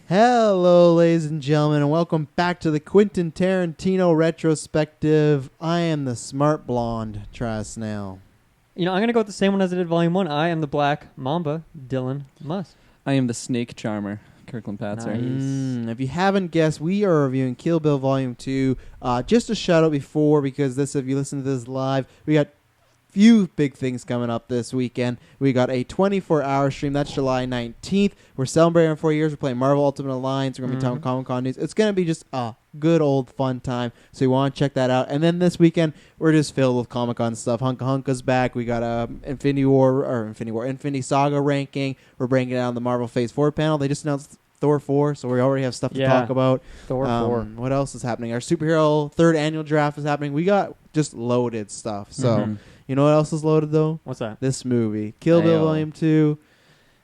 Hello, ladies and gentlemen, and welcome back to the Quentin Tarantino Retrospective. I am the smart blonde, Travis Snail. You know, I'm going to go with the same one as I did Volume 1. I am the Black Mamba, Dylan Musk. I am the Snake Charmer, Kirkland Patzer. Nice. If you haven't guessed, we are reviewing Kill Bill Volume 2. Just a shout out before, because if you listen to this live, we got few big things coming up this weekend. We got a 24-hour stream. That's July 19th. We're celebrating 4 years. We're playing Marvel Ultimate Alliance. We're going to be talking Comic-Con news. It's going to be just a good old fun time. So you want to check that out. And then this weekend, we're just filled with Comic-Con stuff. Hunka Hunka's back. We got Infinity Saga ranking. We're breaking down the Marvel Phase 4 panel. They just announced Thor 4, so we already have stuff to talk about. Thor 4. What else is happening? Our superhero third annual draft is happening. We got just loaded stuff. So you know what else is loaded, though? What's that? This movie. Kill Bill Volume 2.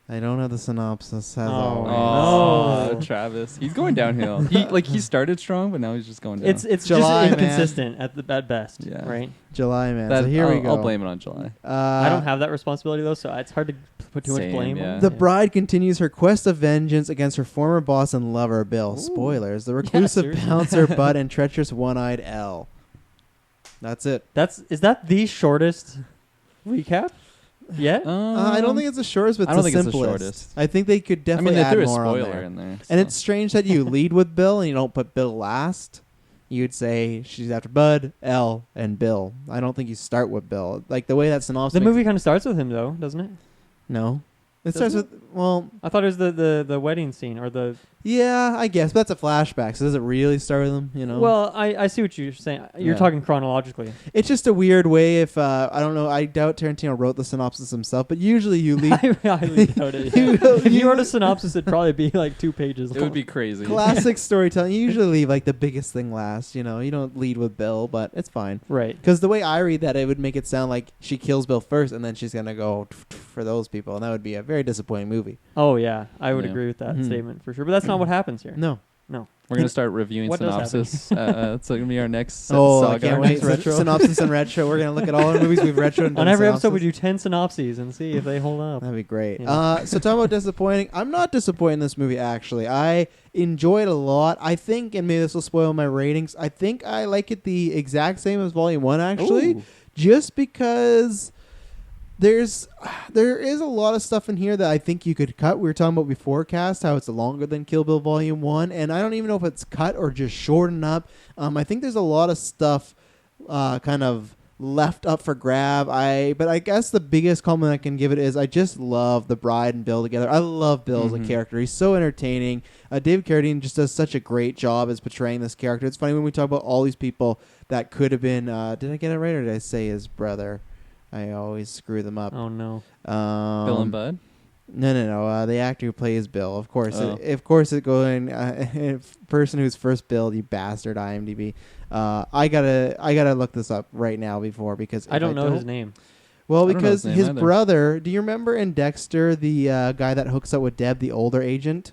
I don't have the synopsis, as always. Oh, Travis. He's going downhill. He started strong, but now he's just going down. It's July, just inconsistent at best, Yeah. right? July, man. So here we go. I'll blame it on July. I don't have that responsibility, though, so it's hard to put too much blame on. The bride continues her quest of vengeance against her former boss and lover, Bill. Ooh. Spoilers. The reclusive bouncer, Bud, and treacherous one-eyed Elle. That's it. Is that the shortest recap yet? I don't think it's the shortest, but it's the simplest. I think they could definitely add they threw more a spoiler on there. in there. So. And it's strange that you lead with Bill and you don't put Bill last. You'd say she's after Bud, Elle, and Bill. I don't think you start with Bill. Like the way that synopsis. The movie kind of starts with him, though, doesn't it? No. It Doesn't starts with, well... I thought it was the wedding scene, or the... Yeah, I guess. But that's a flashback, so does it really start with them, you know? Well, I see what you're saying. You're talking chronologically. It's just a weird way if, I don't know, I doubt Tarantino wrote the synopsis himself, but usually you leave... I highly doubt it. If you wrote a synopsis, it'd probably be like 2 pages long. It would be crazy. Classic storytelling. You usually leave, like, the biggest thing last, you know? You don't lead with Bill, but it's fine. Right. Because the way I read that, it would make it sound like she kills Bill first, and then she's going to go for those people, and that would be a very disappointing movie. Oh, yeah. I would agree with that statement for sure. But that's not what happens here. No. We're going to start reviewing What does synopsis. It's going to be our next saga. saga. I can't wait. Retro. Synopsis and retro. We're going to look at all our movies we've retro and On done every synopsis. episode, we do 10 synopses and see if they hold up. That'd be great. Yeah. So talking about disappointing, I'm not disappointed in this movie, actually. I enjoyed it a lot. I think, and maybe this will spoil my ratings, I think I like it the exact same as Volume 1, actually. Ooh. Just because... There is a lot of stuff in here that I think you could cut. We were talking about before cast how it's longer than Kill Bill Volume 1, and I don't even know if it's cut or just shortened up. I think there's a lot of stuff kind of left up for grab. But I guess the biggest compliment I can give it is I just love the bride and Bill together. I love Bill as a character. He's so entertaining. David Carradine just does such a great job as portraying this character. It's funny when we talk about all these people that could have been, did I get it right or did I say his brother? I always screw them up. Oh, no. Bill and Bud? No. The actor who plays Bill. Of course. Oh. Of course it going person who's first billed, you bastard, IMDb. I gotta look this up right now because I don't know his name. Well, because his either. brother, do you remember in Dexter the guy that hooks up with Deb, the older agent?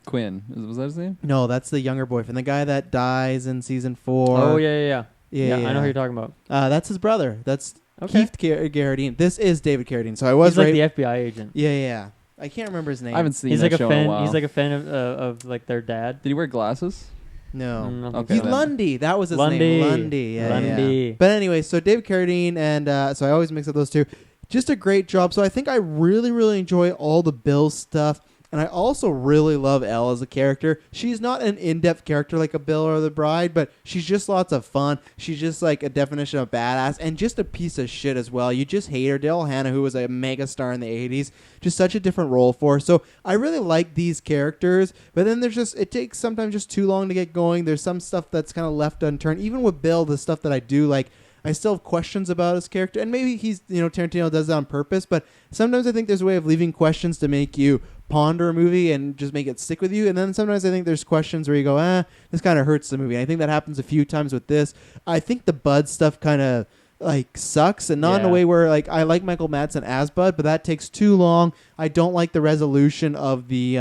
Quinn. Was that his name? No, that's the younger boyfriend. The guy that dies in season 4. Oh, yeah. Yeah, I know who you're talking about. That's his brother. That's Okay. Keith Carradine. This is David Carradine. So I was He's like the FBI agent. Yeah. I can't remember his name. I haven't seen He's that like a show fan. in a while. He's like a fan of like their dad. Did he wear glasses? No. Okay. He's Lundy. That was his name. Lundy. Yeah. But anyway, so David Carradine, and so I always mix up those two. Just a great job. So I think I really, really enjoy all the Bill stuff. And I also really love Elle as a character. She's not an in-depth character like a Bill or the bride, but she's just lots of fun. She's just like a definition of badass and just a piece of shit as well. You just hate her. Daryl Hannah, who was a mega star in the 80s, just such a different role for her. So I really like these characters, but then it takes sometimes just too long to get going. There's some stuff that's kind of left unturned. Even with Bill, the stuff that I do like, I still have questions about his character, and maybe Tarantino does that on purpose, but sometimes I think there's a way of leaving questions to make you ponder a movie and just make it stick with you, and then sometimes I think there's questions where you go, this kind of hurts the movie. And I think that happens a few times with this. I think the Bud stuff kind of like sucks, and not in a way where like I like Michael Madsen as Bud, but that takes too long. I don't like the resolution of the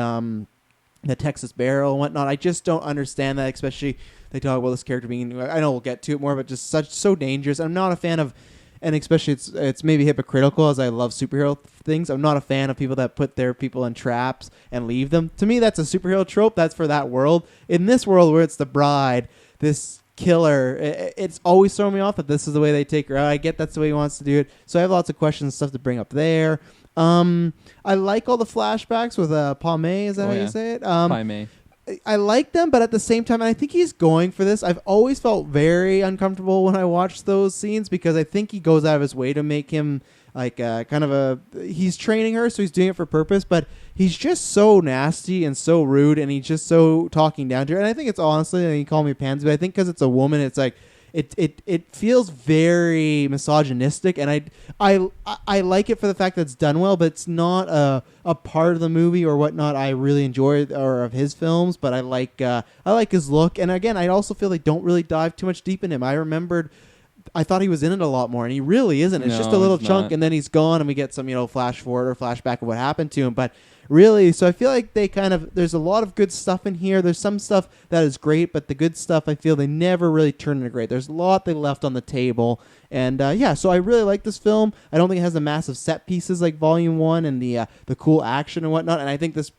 Texas Barrel and whatnot. I just don't understand that, especially they talk about this character being, I know we'll get to it more, but just so dangerous. I'm not a fan of and especially it's maybe hypocritical as I love superhero things. I'm not a fan of people that put their people in traps and leave them. To me, that's a superhero trope. That's for that world. In this world where it's the bride, this killer, it's always thrown me off that this is the way they take her out. I get that's the way he wants to do it. So I have lots of questions and stuff to bring up there. I like all the flashbacks with Palme. Is that how you say it? Palme. I like them, but at the same time, and I think he's going for this. I've always felt very uncomfortable when I watch those scenes because I think he goes out of his way to make him like kind of he's training her, so he's doing it for purpose, but he's just so nasty and so rude, and he's just so talking down to her. And I think it's honestly, you call me pansy, but I think because it's a woman, it's like, it feels very misogynistic, and I like it for the fact that it's done well, but it's not a part of the movie or whatnot I really enjoy or of his films. But I like his look, and again, I also feel they don't really dive too much deep in him. I thought he was in it a lot more, and he really isn't. It's just a little chunk, and then he's gone, and we get some flash forward or flashback of what happened to him. But really, so I feel like there's a lot of good stuff in here. There's some stuff that is great, but the good stuff I feel they never really turn into great. There's a lot they left on the table, and so I really like this film. I don't think it has the massive set pieces like Volume 1 and the cool action and whatnot, and I think this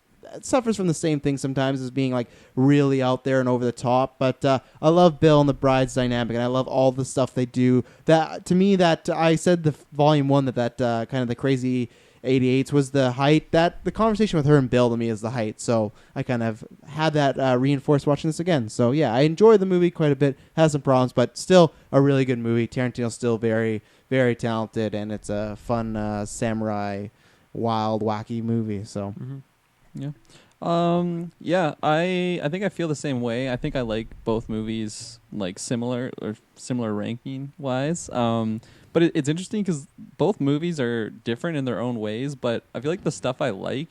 suffers from the same thing sometimes as being like really out there and over the top. But I love Bill and the bride's dynamic, and I love all the stuff they do. That to me, that I said the Volume 1 that kind of the crazy 88s was the height. That the conversation with her and Bill to me is the height. So I kind of had that reinforced watching this again. So yeah, I enjoyed the movie quite a bit. Has some problems, but still a really good movie. Tarantino's still very, very talented, and it's a fun samurai, wild, wacky movie. So. Mm-hmm. Yeah. I think I feel the same way. I think I like both movies like similar ranking wise. But it's interesting because both movies are different in their own ways, but I feel like the stuff I like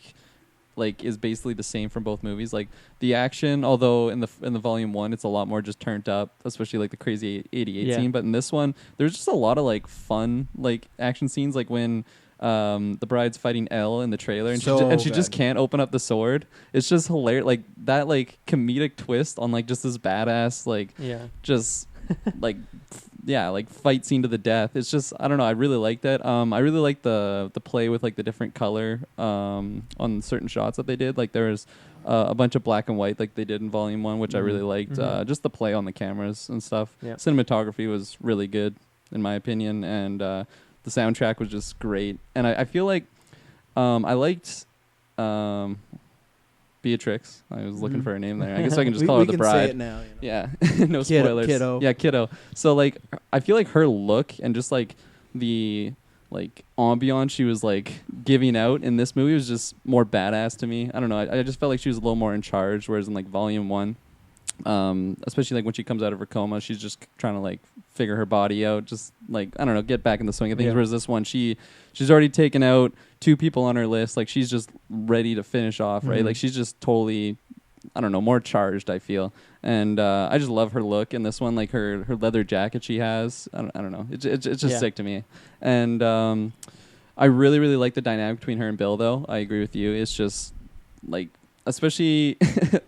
is basically the same from both movies. Like the action, although in the Volume 1 it's a lot more just turned up, especially like the crazy 88 scene, but in this one there's just a lot of like fun like action scenes, like when the bride's fighting Elle in the trailer, and she just can't open up the sword. It's just hilarious, like that like comedic twist on like just this badass just like like fight scene to the death. It's just, I don't know, I really like that. I really like the play with like the different color on certain shots that they did. Like there's a bunch of black and white like they did in Volume 1, which I really liked. Just the play on the cameras and stuff. Cinematography was really good in my opinion, and the soundtrack was just great. And I feel like I liked Beatrix. I was looking for her name there. I guess I can just call her the bride. We can say it now. Yeah, no spoilers. Kiddo. Yeah, Kiddo. So like, I feel like her look and just like the like ambiance she was like giving out in this movie was just more badass to me. I don't know. I just felt like she was a little more in charge, whereas in like Volume 1, especially like when she comes out of her coma, she's just trying to like figure her body out, just like, I don't know, get back in the swing of things. Whereas this one, she's already taken out 2 people on her list. Like she's just ready to finish off, right? Like she's just totally, I don't know, more charged, I feel. And I just love her look in this one, like her leather jacket she has. I don't know. It's just sick to me. And I really, really like the dynamic between her and Bill, though. I agree with you. It's just like, especially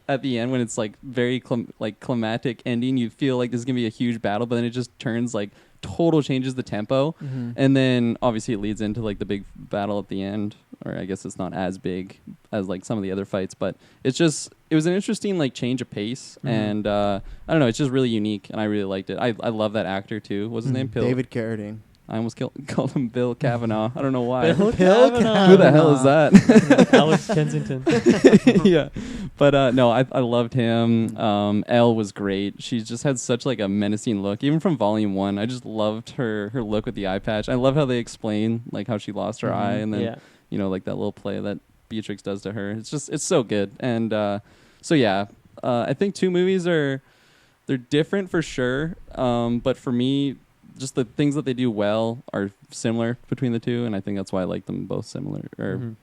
at the end when it's like very climatic ending, you feel like this is gonna be a huge battle, but then it just turns like total changes the tempo, and then obviously it leads into like the big battle at the end, or I guess it's not as big as like some of the other fights, but it was an interesting like change of pace, and I don't know, it's just really unique, and I really liked it. I love that actor too. What's his name? David Carradine. I almost called him Bill Kavanaugh. I don't know why. Bill Kavanaugh. Who the hell is that? Alex Kensington. Yeah, but no, I loved him. Elle was great. She just had such like a menacing look, even from Volume 1. I just loved her look with the eye patch. I love how they explain like how she lost her eye, and then like that little play that Beatrix does to her. It's so good. And I think 2 movies they're different for sure. But for me, just the things that they do well are similar between the 2, and I think that's why I like them both similar. Or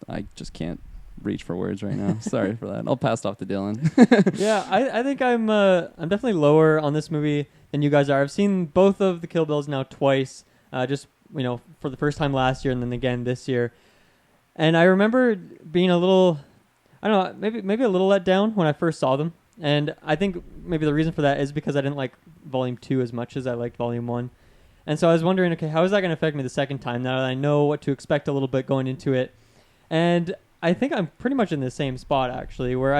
I just can't reach for words right now. Sorry for that. I'll pass it off to Dylan. Yeah, I think I'm definitely lower on this movie than you guys are. I've seen both of the Kill Bills now twice, just for the first time last year and then again this year. And I remember being a little, I don't know, maybe a little let down when I first saw them. And I think maybe the reason for that is because I didn't like Volume 2 as much as I liked Volume 1. And so I was wondering, okay, how is that going to affect me the second time now that I know what to expect a little bit going into it? And I think I'm pretty much in the same spot, actually, where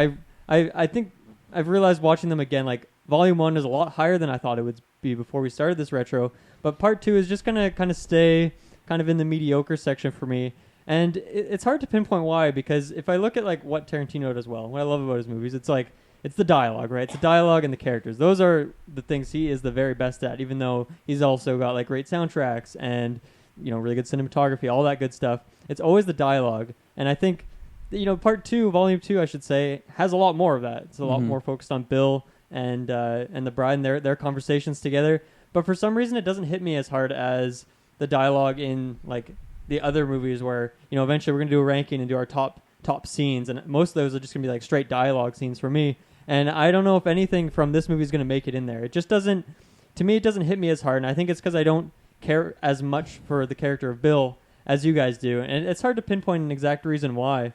I think I've realized watching them again, like, Volume 1 is a lot higher than I thought it would be before we started this retro. But Part 2 is just going to kind of stay kind of in the mediocre section for me. And it's hard to pinpoint why, because if I look at, like, what Tarantino does well, what I love about his movies, it's like, it's the dialogue, right? It's the dialogue and the characters. Those are the things he is the very best at, even though he's also got, like, great soundtracks and, you know, really good cinematography, all that good stuff. It's always the dialogue. And I think, you know, Part 2, Volume 2, I should say, has a lot more of that. It's a lot more focused on Bill and the bride and their conversations together. But for some reason, it doesn't hit me as hard as the dialogue in, like, the other movies where, you know, eventually we're going to do a ranking and do our top scenes. And most of those are just going to be, like, straight dialogue scenes for me. And I don't know if anything from this movie is going to make it in there. It just doesn't, to me, it doesn't hit me as hard. And I think it's because I don't care as much for the character of Bill as you guys do. And it's hard to pinpoint an exact reason why.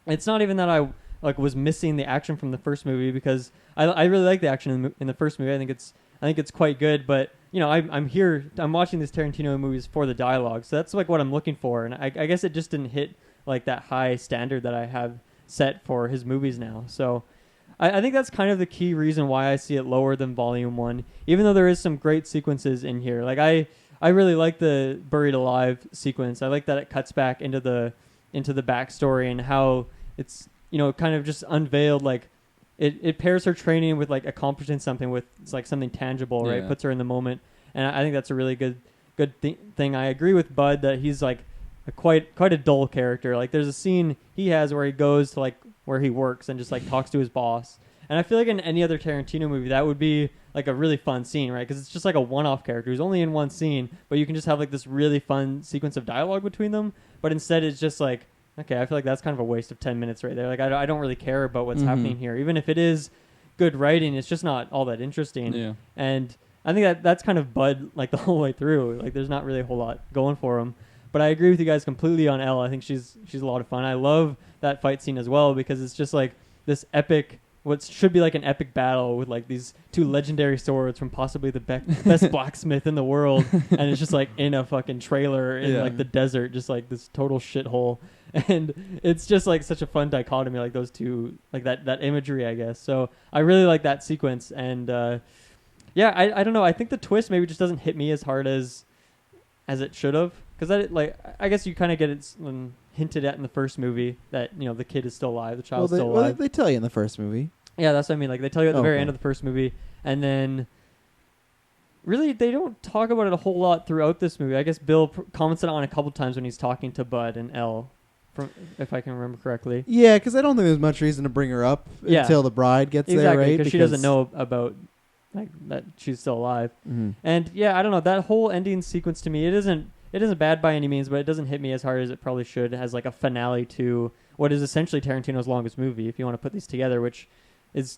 It's not even that I was missing the action from the first movie, because I really like the action in the first movie. I think it's quite good. But, you know, I'm watching these Tarantino movies for the dialogue. So that's like what I'm looking for. And I guess it just didn't hit like that high standard that I have set for his movies now. So I think that's kind of the key reason why I see it lower than Volume 1, even though there is some great sequences in here. Like I really like the Buried Alive sequence. I like that it cuts back into the backstory and how it's, you know, kind of just unveiled, like it pairs her training with like accomplishing something with like something tangible, right? Puts her in the moment. And I think that's a really good thing. I agree with Bud that he's like quite a dull character. Like there's a scene he has where he goes to like where he works and just like talks to his boss. And I feel like in any other Tarantino movie, that would be like a really fun scene, right? Because it's just like a one-off character who's only in one scene, but you can just have like this really fun sequence of dialogue between them. But instead it's just like, okay, I feel like that's kind of a waste of 10 minutes right there. Like I don't really care about what's happening here. Even if it is good writing, it's just not all that interesting. Yeah. And I think that's kind of Bud like the whole way through. Like there's not really a whole lot going for him. But I agree with you guys completely on Elle. I think she's a lot of fun. I love that fight scene as well, because it's just like this epic, what should be like an epic battle with like these two legendary swords from possibly the best blacksmith in the world, and it's just like in a fucking trailer in like the desert, just like this total shithole. And it's just like such a fun dichotomy, like those two, like that imagery, I guess. So I really like that sequence. And I don't know. I think the twist maybe just doesn't hit me as hard as it should have. Because I guess you kind of get it hinted at in the first movie that, you know, the kid is still alive, the child's still alive. They tell you in the first movie. Yeah, that's what I mean. Like they tell you at the very end of the first movie, and then really they don't talk about it a whole lot throughout this movie. I guess Bill comments on it a couple times when he's talking to Bud and Elle, if I can remember correctly. Yeah, because I don't think there's much reason to bring her up until the bride gets there, right? Because she doesn't know about like that she's still alive. And yeah, I don't know, that whole ending sequence to me, it isn't bad by any means, but it doesn't hit me as hard as it probably should as like a finale to what is essentially Tarantino's longest movie, if you want to put these together, which is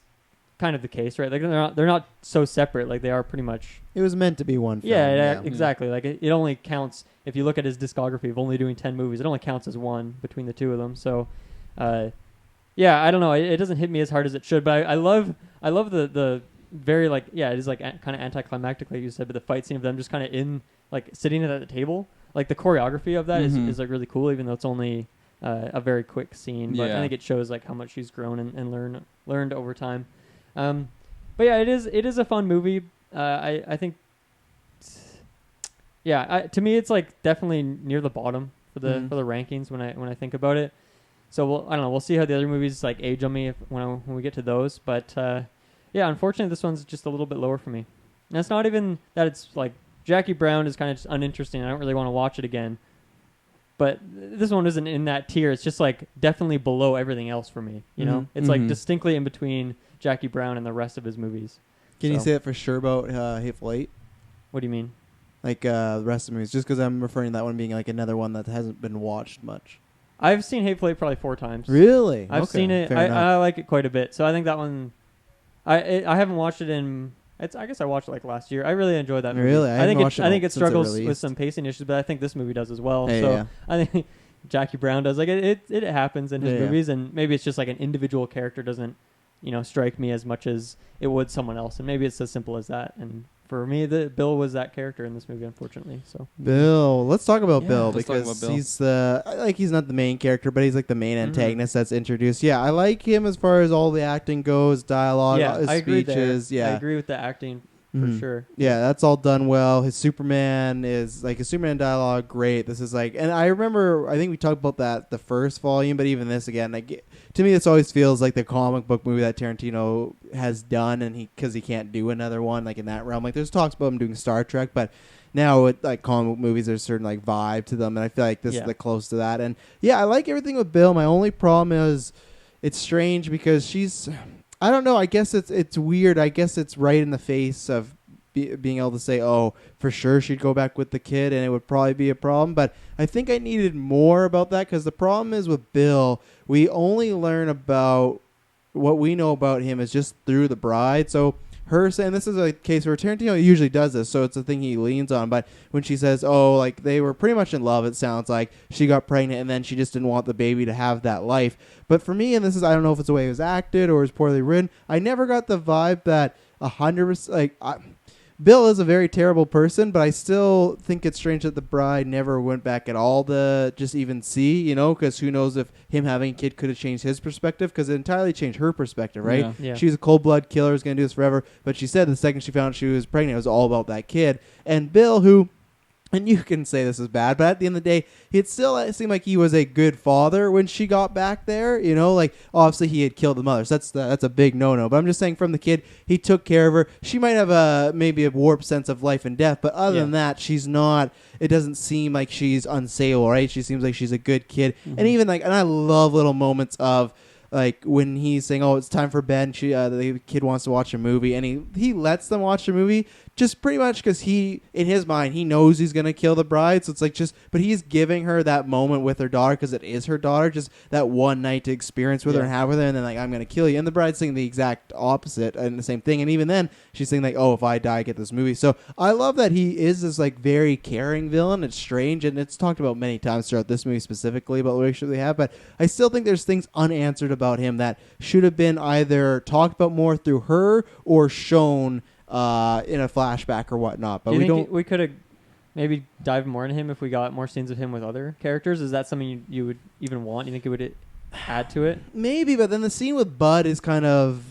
kind of the case, right? Like they're not so separate, like they are pretty much. It was meant to be one film. Yeah, exactly. Like it only counts, if you look at his discography of only doing 10 movies, it only counts as one between the two of them. So I don't know, it doesn't hit me as hard as it should, but I love the very like, it is like kind of anticlimactic, like you said, but the fight scene of them just kind of in like sitting at the table, like the choreography of that is like really cool, even though it's only a very quick scene. But I think it shows like how much she's grown and learned over time. But yeah, it is a fun movie. I think, to me it's like definitely near the bottom for the rankings when I think about it. So I don't know. We'll see how the other movies like age on me when we get to those. But unfortunately, this one's just a little bit lower for me. And it's not even that it's like Jackie Brown is kind of just uninteresting. I don't really want to watch it again. But this one isn't in that tier. It's just like definitely below everything else for me. You know, it's like distinctly in between Jackie Brown and the rest of his movies. Can you say it for sure about Hateful Eight? What do you mean? Like the rest of the movies, just because I'm referring to that one being like another one that hasn't been watched much. I've seen Hateful Eight probably 4 times. Really? I've seen it. I like it quite a bit. So I think that one. I haven't watched it in. I guess I watched it like last year. I really enjoyed that movie. Really? I think it struggles with some pacing issues, but I think this movie does as well. I think Jackie Brown does. Like it happens in his movies, and maybe it's just like an individual character doesn't, strike me as much as it would someone else, and maybe it's as simple as that. And for me, Bill was that character in this movie, unfortunately. So Bill, let's talk about Bill let's talk because about Bill. he's he's not the main character, but he's like the main antagonist that's introduced. Yeah, I like him as far as all the acting goes, dialogue, his I agree speeches. there. Yeah, I agree with the acting for sure. Yeah, that's all done well. His Superman dialogue, great. This is and I remember, I think we talked about that the first volume, but even this again, to me, this always feels like the comic book movie that Tarantino has done, and because he can't do another one in that realm. There's talks about him doing Star Trek, but now with comic book movies, there's a certain vibe to them, and I feel like this is close to that. And yeah, I like everything with Bill. My only problem is it's strange because she's, I don't know. I guess it's weird. I guess it's right in the face of being able to say, oh, for sure she'd go back with the kid, and it would probably be a problem. But I think I needed more about that because the problem is with Bill, we only learn about what we know about him is just through the bride. So her saying, this is a case where Tarantino usually does this, so it's a thing he leans on. But when she says, oh, they were pretty much in love, it sounds like she got pregnant and then she just didn't want the baby to have that life. But for me, and this is, I don't know if it's the way it was acted or it was poorly written, I never got the vibe that 100%, Bill is a very terrible person, but I still think it's strange that the bride never went back at all to just even see, because who knows if him having a kid could have changed his perspective, because it entirely changed her perspective, right? Yeah. She's a cold-blooded killer, is going to do this forever, but she said the second she found out she was pregnant, it was all about that kid. And Bill, who... And you can say this is bad, but at the end of the day, it still seemed like he was a good father when she got back there. Obviously he had killed the mother, so that's a big no-no. But I'm just saying, from the kid, he took care of her. She might have maybe a warped sense of life and death, but other than that, she's not. It doesn't seem like she's unsayable, right? She seems like she's a good kid, and even and I love little moments of. When he's saying, oh, it's time for bed, and the kid wants to watch a movie, and he lets them watch a movie just pretty much because in his mind, he knows he's going to kill the bride. So it's but he's giving her that moment with her daughter because it is her daughter, just that one night to experience with her and have with her, and then I'm going to kill you. And the bride's saying the exact opposite and the same thing. And even then, she's saying oh, if I die, I get this movie. So I love that he is this very caring villain. It's strange, and it's talked about many times throughout this movie specifically about the relationship they have, but I still think there's things unanswered about him that should have been either talked about more through her or shown in a flashback or whatnot. But we could have maybe dived more into him if we got more scenes of him with other characters. Is that something you would even want? You think it would add to it? Maybe, but then the scene with Bud is kind of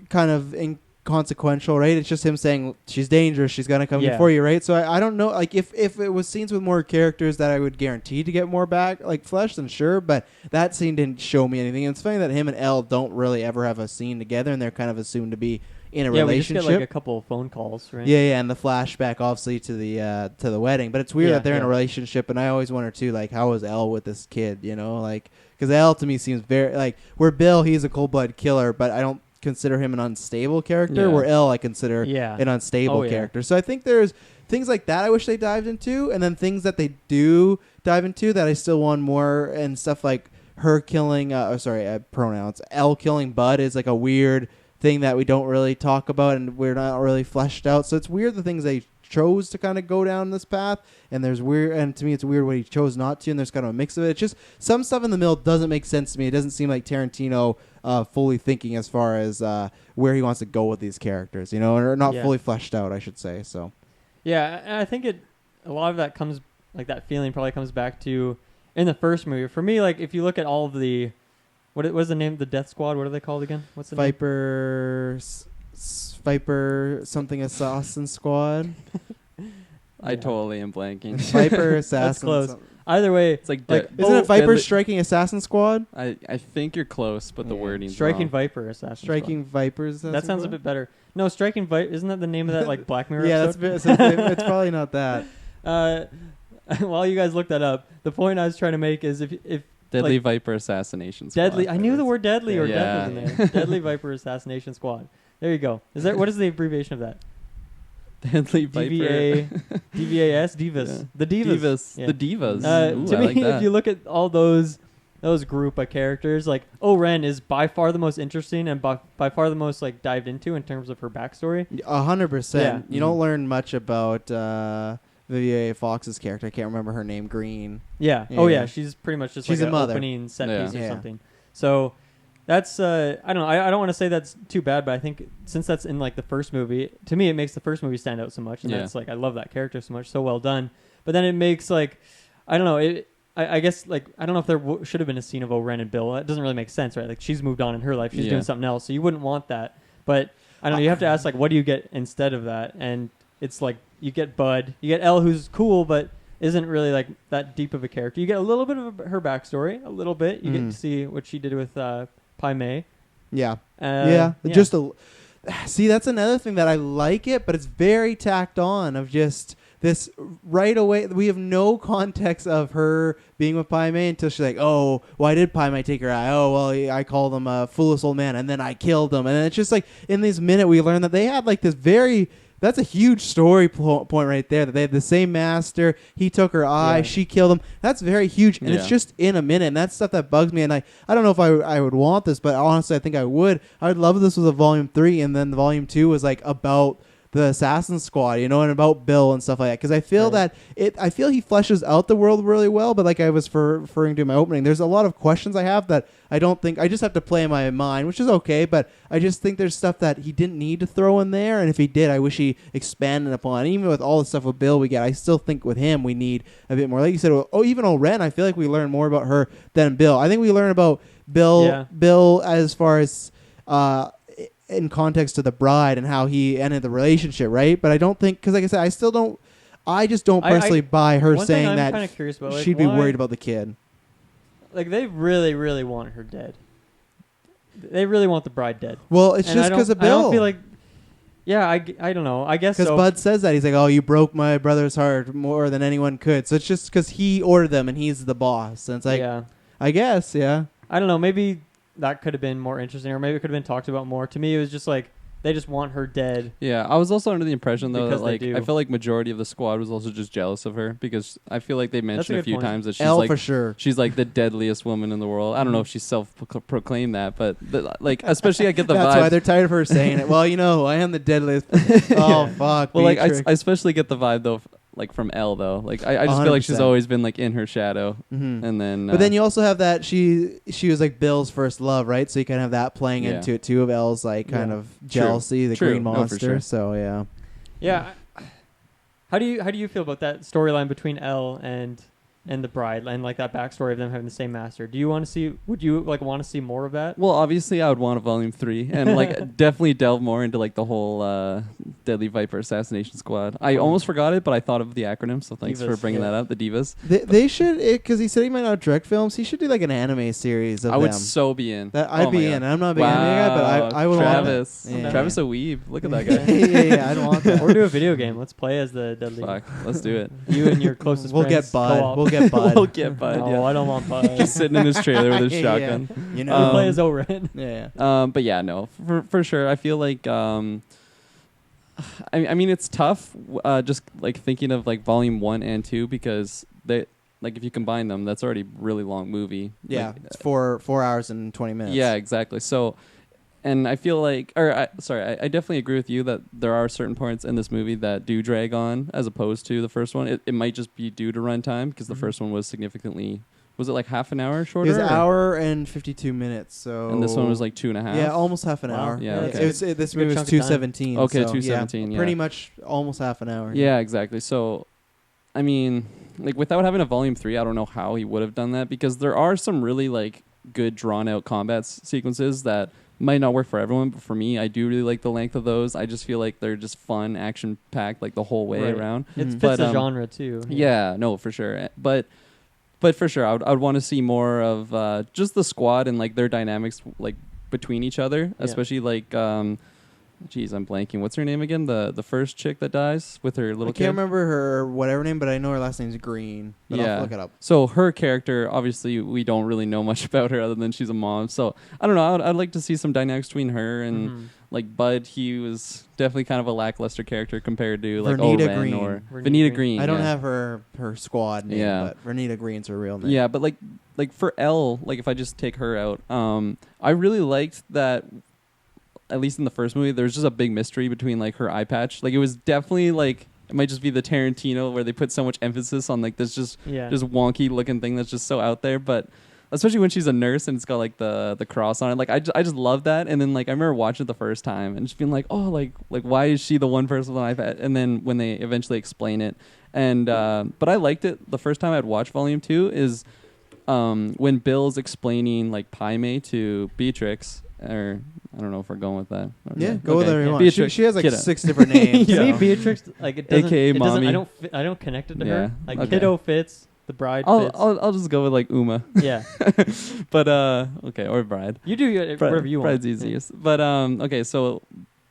inconsequential, right? It's just him saying she's dangerous, she's gonna come before you, right? So I don't know, if it was scenes with more characters that I would guarantee to get more back flesh, then sure, but that scene didn't show me anything. And it's funny that him and Elle don't really ever have a scene together, and they're kind of assumed to be in a relationship. We just get a couple of phone calls, right? Yeah, and the flashback obviously to the wedding. But it's weird that they're in a relationship, and I always wonder too, how is Elle with this kid? Because Elle to me seems very where Bill, he's a cold-blooded killer, but I don't consider him an unstable character. Where Elle, I consider an unstable character. So I think there's things like that I wish they dived into, and then things that they do dive into that I still want more, and stuff like her killing. Pronouns. Elle killing Bud is a weird thing that we don't really talk about, and we're not really fleshed out. So it's weird the things they chose to kind of go down this path, and to me it's weird what he chose not to, and there's kind of a mix of it. It's just some stuff in the middle doesn't make sense to me. It doesn't seem like Tarantino fully thinking as far as where he wants to go with these characters, or not fully fleshed out, I should say. So yeah, and I think a lot of that comes, that feeling probably comes back to in the first movie. For me, if you look at all of the what was the name of the Death Squad? What are they called again? What's the name? Viper something assassin squad. I totally am blanking. Viper assassin. That's close. Either way, it's isn't it Viper striking assassin squad? I think you're close, but the wording's striking wrong. Viper assassin. Striking squad. Vipers. That sounds a bit better. No, striking Viper. Isn't that the name of that Black Mirror? Yeah, episode? it's probably not that. While you guys look that up, the point I was trying to make is if Deadly Viper Assassination Squad. Deadly. I knew the word deadly or death was in there. Deadly Viper Assassination Squad. There you go. What is the abbreviation of that? Deadly Viper. DVAS? Divas. Yeah. The Divas. Yeah. The Divas. To me, if you look at all those group of characters, Oren is by far the most interesting and by far the most dived into in terms of her backstory. 100%. You don't learn much about Vivica Fox's character. I can't remember her name. Green. Yeah. Oh yeah. She's pretty much just she's an a mother. opening set piece or something. So That's I don't know. I don't want to say that's too bad, but I think since that's in like the first movie, to me it makes the first movie stand out so much, and that's like I love that character so much, so well done. But then it makes like I don't know. I guess like I don't know if there should have been a scene of Oren and Bill. It doesn't really make sense, right? Like she's moved on in her life, she's doing something else, so you wouldn't want that. But I don't know. You have to ask like, what do you get instead of that? And it's like you get Bud, you get Elle, who's cool, but isn't really like that deep of a character. You get a little bit of her backstory, a little bit. You get to see what she did with Pai Mei. Yeah. Just see, that's another thing that I like it, but it's very tacked on of just this right away. We have no context of her being with Pai Mei until she's like, oh, why did Pai Mei take her eye? Oh, well, I called him a foolish old man, and then I killed him. And then it's just like in this minute we learn that they had like this that's a huge story point right there, that they had the same master. He took her eye. She killed him. That's very huge. And it's just in a minute. And that's stuff that bugs me. And I don't know if I would want this, but honestly, I think I would. I would love if this was a volume 3 and then the volume 2 was like about the Assassin Squad, you know, and about Bill and stuff like that. Because I feel I feel he fleshes out the world really well. But like I was referring to in my opening, there's a lot of questions I have that I don't think, I just have to play in my mind, which is okay. But I just think there's stuff that he didn't need to throw in there. And if he did, I wish he expanded upon. Even with all the stuff with Bill we get, I still think with him we need a bit more. Like you said, even Oren, I feel like we learn more about her than Bill. I think we learn about Bill as far as in context to the bride and how he ended the relationship, right? But I don't think, because like I said, I just don't personally buy her saying that about, like, she'd be worried about the kid. Like, they really, really want her dead. They really want the bride dead. Well, it's just because of Bill. I don't feel like, I don't know. I guess so. Because Bud says that. He's like, oh, you broke my brother's heart more than anyone could. So it's just because he ordered them and he's the boss. And it's like, I guess, I don't know. Maybe that could have been more interesting, or maybe it could have been talked about more. To me, it was just like they just want her dead. Yeah, I was also under the impression though that like I feel like majority of the squad was also just jealous of her, because I feel like they mentioned a few times that she's Elle like for sure. She's like the deadliest woman in the world. I don't know if she self-proclaimed that, but like especially I get the vibe. That's why they're tired of her saying it. Well, you know, I am the deadliest. Oh fuck. Well, like I especially get the vibe though. Like from Elle though, like I just 100%. Feel like she's always been like in her shadow, and then. But then you also have that she was like Bill's first love, right? So you kind of have that playing into it too, of Elle's like kind of jealousy, the green monster. Sure. So yeah. How do you feel about that storyline between Elle and the bride, and like that backstory of them having the same master? Do you want to see? Would you like want to see more of that? Well, obviously, I would want a volume 3, and like definitely delve more into like the whole Deadly Viper Assassination Squad. I almost forgot it, but I thought of the acronym, so thanks for bringing that up. The Divas. They should, because he said he might not direct films. He should do like an anime series of them. I would so be in. I'd be in. I'm not a big anime guy, but I would Travis. want that. Travis a weeb. Look at that guy. yeah, I'd want that. Or do a video game. Let's play as the Deadly. Fuck, let's do it. You and your closest friends. We'll get Bud. We'll get Bud. No, I don't want Bud. Just sitting in his trailer with his shotgun. You know, we'll play as Oren. But yeah, no, for sure. I feel like I mean it's tough just like thinking of like volume 1 and 2, because they like if you combine them, that's already a really long movie. Yeah, like, it's 4 hours and 20 minutes. Yeah, exactly. So, and I feel like, I definitely agree with you that there are certain points in this movie that do drag on as opposed to the first one. It might just be due to runtime, because the first one was significantly, was it like half an hour shorter? It was an hour and 52 minutes. So, and this one was like 2.5. Yeah, almost half an hour. Yeah, okay. This movie was 2:17. Okay, so 2:17. Yeah, pretty much almost half an hour. Yeah, exactly. So, I mean, like without having a volume 3, I don't know how he would have done that, because there are some really like good drawn out combat sequences that might not work for everyone, but for me, I do really like the length of those. I just feel like they're just fun, action packed, like the whole way around. It fits the genre too. Yeah, no, for sure. But for sure, I would want to see more of just the squad and like their dynamics, like between each other, especially like. Jeez, I'm blanking. What's her name again? The first chick that dies with her little kid? I can't remember her whatever name, but I know her last name's Green. But I'll look it up. So her character, obviously, we don't really know much about her other than she's a mom. So I don't know. I'd like to see some dynamics between her and like Bud. He was definitely kind of a lackluster character compared to like Vernita Oren or Vernita Green. I don't have her squad name, but Vernita Green's her real name. Yeah, but like for Elle, like if I just take her out, I really liked that. At least in the first movie, there's just a big mystery between like her eye patch. Like it was definitely like, it might just be the Tarantino where they put so much emphasis on like this just wonky looking thing that's just so out there. But especially when she's a nurse and it's got like the cross on it. Like I just love that. And then like I remember watching it the first time and just being like, oh, like why is she the one person that I've had? And then when they eventually explain it, and but I liked it the first time I'd watched Volume 2 is when Bill's explaining like Pai Mei to Beatrix. Or I don't know if we're going with that. Okay. Yeah, go with whatever you want. Beatrix, she has like 6 different names. To me, so. Beatrix, like it doesn't. AKA it doesn't mommy. I don't connect it to Yeah, her. Like okay. Kiddo fits. The bride fits. I'll just go with like Uma. Yeah. But okay, or bride. You do whatever you want. Bride's easiest. But okay, so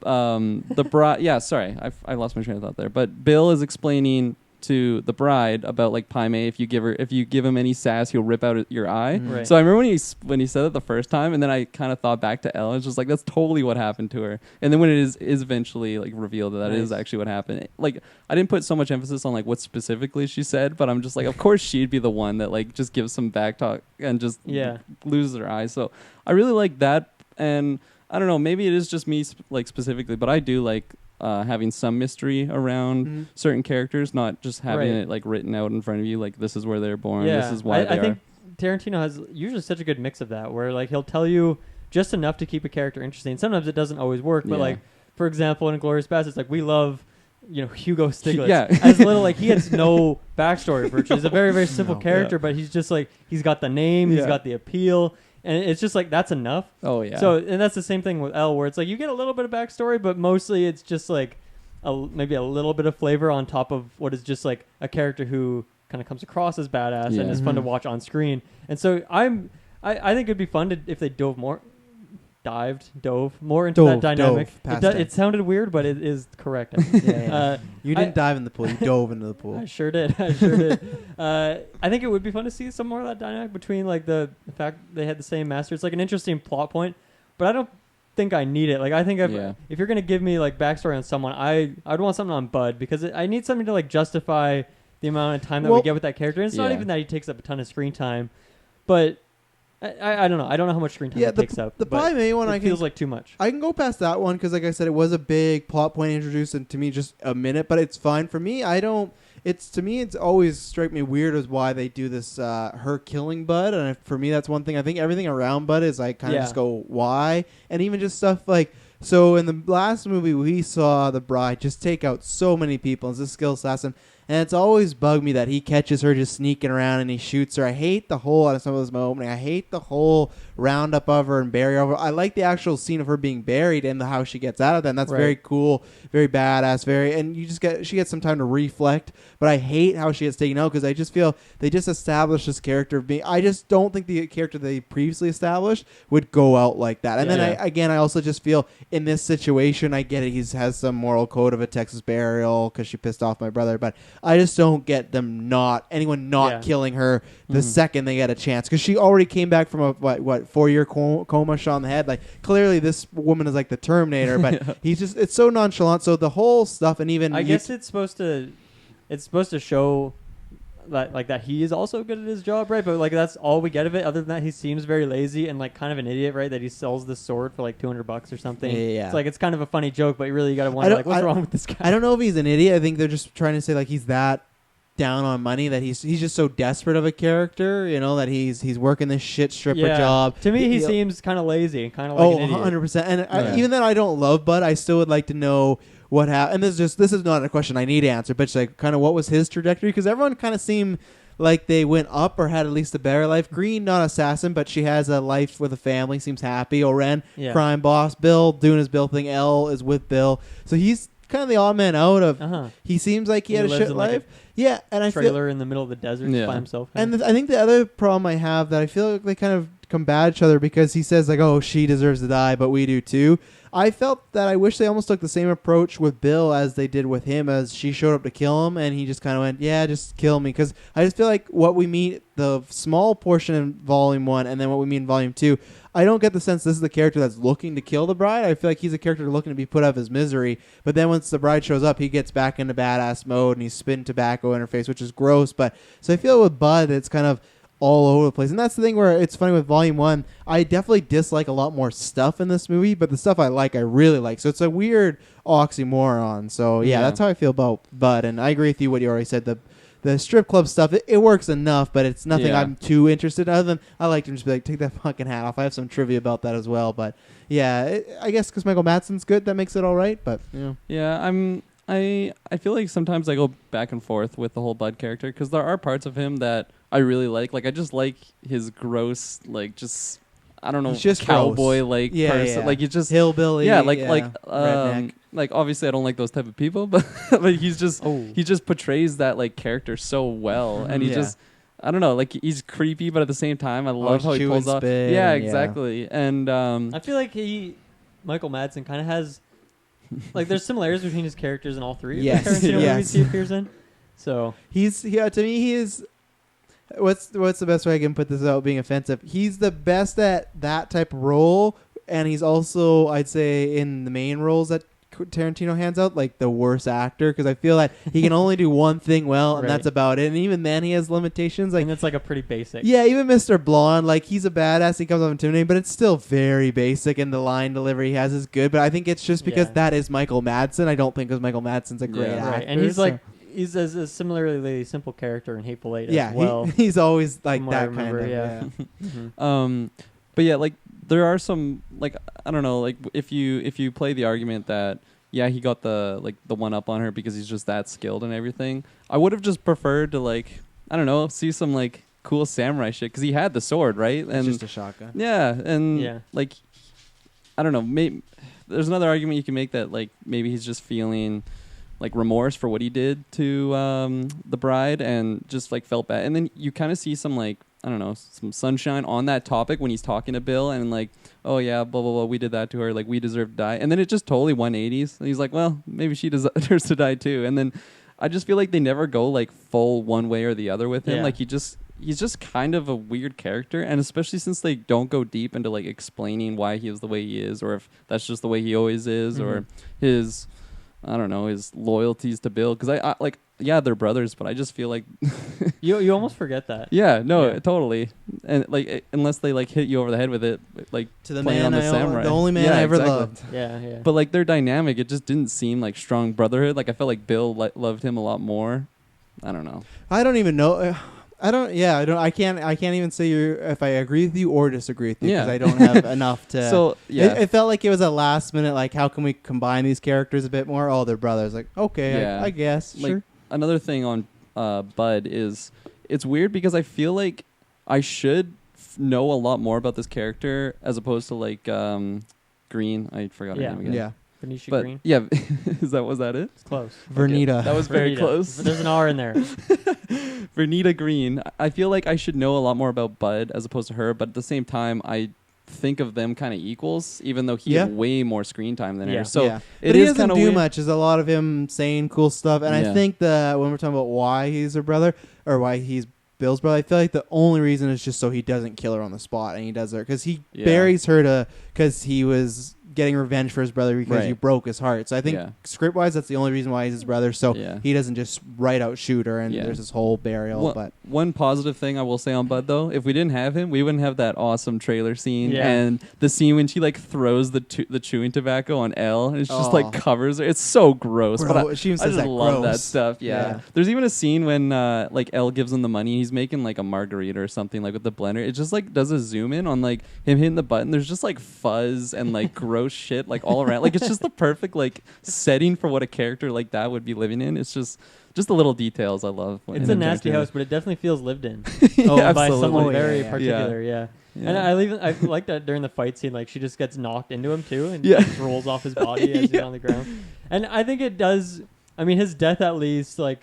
the bride. Yeah, sorry, I lost my train of thought there. But Bill is explaining to the bride about like Pai Mei. If you give him any sass, he'll rip out your eye. Mm-hmm. Right. So I remember when he said it the first time, and then I kind of thought back to Elle. It's just like that's totally what happened to her. And then when it is eventually like revealed that Nice. is actually what happened, like I didn't put so much emphasis on like what specifically she said, but I'm just like, of course she'd be the one that like just gives some back talk and just loses her eye. So I really like that, and I don't know, maybe it is just me like specifically, but I do like having some mystery around certain characters, not just having it like written out in front of you, like this is where they're born, this is why I think Tarantino has usually such a good mix of that, where like he'll tell you just enough to keep a character interesting. Sometimes it doesn't always work, but like for example, in Inglourious Basterds, like we love Hugo Stiglitz as little like he has no backstory virtually. He's a very very simple character, but he's just like he's got the name, he's got the appeal. And it's just like that's enough. Oh yeah. So and that's the same thing with Elle, where it's like you get a little bit of backstory, but mostly it's just like maybe a little bit of flavor on top of what is just like a character who kind of comes across as badass and is fun to watch on screen. And so I think it'd be fun if they dove more into that dynamic. It sounded weird, but it is correct. You didn't dive in the pool. You dove into the pool. I sure did. I think it would be fun to see some more of that dynamic between like the fact they had the same master. It's like an interesting plot point, but I don't think I need it. Like I think if you're gonna give me like backstory on someone, I'd want something on Bud because I need something to like justify the amount of time that we get with that character. And it's not even that he takes up a ton of screen time, but I don't know. I don't know how much screen time it takes up. The Pai Mei one feels like too much. I can go past that one because, like I said, it was a big plot point introduced, and to me, just a minute. But it's fine for me. To me, it's always struck me weird as why they do this. Her killing Bud, and for me, that's one thing. I think everything around Bud is like kind of just go why, and even just stuff like. So in the last movie, we saw the bride just take out so many people as a skill assassin. And it's always bugged me that he catches her just sneaking around and he shoots her. I hate the whole, some of this opening, I hate the whole roundup of her and bury over. I like the actual scene of her being buried and how she gets out of that. And that's very cool, very badass, and she gets some time to reflect. But I hate how she gets taken out because I just feel they just established this character of being, I just don't think the character they previously established would go out like that. And then I also just feel in this situation, I get it, he has some moral code of a Texas burial because she pissed off my brother, but I just don't get them anyone killing her the second they get a chance, because she already came back from a 4-year coma, shot in the head. Like clearly this woman is like the Terminator, but it's so nonchalant. So the whole stuff, and even I guess it's supposed to show that he is also good at his job, right? But like that's all we get of it. Other than that, he seems very lazy and like kind of an idiot, right? That he sells this sword for like $200 or something. Yeah. It's like it's kind of a funny joke, but really you got to wonder like what's wrong with this guy. I don't know if he's an idiot. I think they're just trying to say like he's that down on money that he's just so desperate of a character, that he's working this shit stripper job. To me, he seems kind of lazy and kind of like an idiot. 100%. And even then, I don't love Bud. I still would like to know what happened. And this is not a question I need to answer, but it's like kind of what was his trajectory, because everyone kind of seemed like they went up or had at least a better life. Green, not assassin, but she has a life with a family, seems happy. Oren, crime boss. Bill doing his Bill thing. Elle is with Bill, so he's kind of the odd man out of. He seems like he had a shit life. And I feel in the middle of the desert by himself. And I think the other problem I have that I feel like they kind of combat each other, because he says like, "Oh, she deserves to die, but we do too." I felt that I wish they almost took the same approach with Bill as they did with him, as she showed up to kill him and he just kind of went, "Yeah, just kill me," because I just feel like what we meet, the small portion in Volume 1 and then what we meet in Volume 2, I don't get the sense this is the character that's looking to kill the bride. I feel like he's a character looking to be put out of his misery. But then once the bride shows up, he gets back into badass mode and he's spitting tobacco in her face, which is gross. But so I feel with Bud, it's kind of all over the place. And that's the thing where it's funny with Volume 1. I definitely dislike a lot more stuff in this movie, but the stuff I really like. So it's a weird oxymoron. So yeah, that's how I feel about Bud. And I agree with you what you already said. the strip club stuff, it works enough, but it's nothing Yeah. I'm too interested in. Other than I like to just be like, take that fucking hat off. I have some trivia about that as well, but yeah, I guess because Michael Madsen's good, that makes it all right. But I feel like sometimes I go back and forth with the whole Bud character because there are parts of him that I really like. Like I just like his gross, like just I don't know, He's just cowboy gross. like Yeah, person. yeah. Like you just hillbilly. redneck. Like obviously I don't like those type of people, but he's just he just portrays that like character so well, and he just I don't know, like he's creepy, but at the same time I love how he pulls off. Yeah, exactly. And I feel like Michael Madsen kind of has like there's similarities between his characters in all three of the Tarantino movies he appears in. So to me he is. What's the best way I can put this without being offensive? He's the best at that type of role, and he's also, I'd say, in the main roles that Tarantino hands out, like the worst actor, because I feel that he can only do one thing well, and that's about it. And even then, he has limitations. Like, and it's like a pretty basic. Yeah, even Mr. Blonde, like he's a badass. He comes off intimidating, but it's still very basic, and the line delivery he has is good. But I think it's just because that is Michael Madsen. I don't think because Michael Madsen's a great actor. Right, and he's like. He's a similarly simple character in Hateful Eight as well. He's always like that remember, kind of. Mm-hmm. But yeah, like there are some like I don't know, like if you play the argument that he got the one up on her because he's just that skilled and everything, I would have just preferred to like I don't know, see some like cool samurai shit because he had the sword, right? And just a shotgun. Yeah, and like I don't know, maybe there's another argument you can make that like maybe he's just feeling like remorse for what he did to the bride and just like felt bad. And then you kind of see some like, I don't know, some sunshine on that topic when he's talking to Bill and like, oh yeah, blah, blah, blah, we did that to her. Like we deserve to die. And then it just totally 180s. And he's like, well, maybe she deserves to die too. And then I just feel like they never go like full one way or the other with him. Like he's just kind of a weird character. And especially since they don't go deep into like explaining why he is the way he is or if that's just the way he always is or his... I don't know, his loyalties to Bill. Because I like, they're brothers, but I just feel like... you almost forget that. Yeah, totally. And like, unless they like hit you over the head with it, like to the man on the samurai. The only man I ever loved. Yeah. But like their dynamic, it just didn't seem like strong brotherhood. Like I felt like Bill loved him a lot more. I don't know. I don't even know. I can't even say if I agree with you or disagree with you because I don't have enough to. So it felt like it was a last minute. Like, how can we combine these characters a bit more? Oh, they're brothers. Like, okay, I guess. Like, sure. Another thing on Bud is it's weird because I feel like I should know a lot more about this character as opposed to like Green. I forgot her name again. Yeah. Venetia Green. Yeah, was that it? It's close. Vernita. Okay. That was very close. There's an R in there. Vernita Green. I feel like I should know a lot more about Bud as opposed to her, but at the same time, I think of them kind of equals, even though he had way more screen time than her. So he doesn't do much. There's a lot of him saying cool stuff, and I think when we're talking about why he's her brother or why he's Bill's brother, I feel like the only reason is just so he doesn't kill her on the spot, and he does her because he buries her because he was getting revenge for his brother because you broke his heart. So I think script-wise, that's the only reason why he's his brother. So he doesn't just right out shoot her, and there's this whole burial. But one positive thing I will say on Bud, though, if we didn't have him, we wouldn't have that awesome trailer scene and the scene when she like throws the chewing tobacco on Elle, and it's just like covers her. It's so gross. Bro, but I just love gross. that stuff. Yeah. There's even a scene when like Elle gives him the money. He's making like a margarita or something like with the blender. It just like does a zoom in on like him hitting the button. There's just like fuzz and like gross shit like all around. Like it's just the perfect like setting for what a character like that would be living in. It's just the little details I love. It's a nasty house, but it definitely feels lived in. By Absolutely. someone very particular. Yeah. And I like that during the fight scene, like she just gets knocked into him too, and just rolls off his body as he's on the ground. And I think it does. I mean, his death at least like.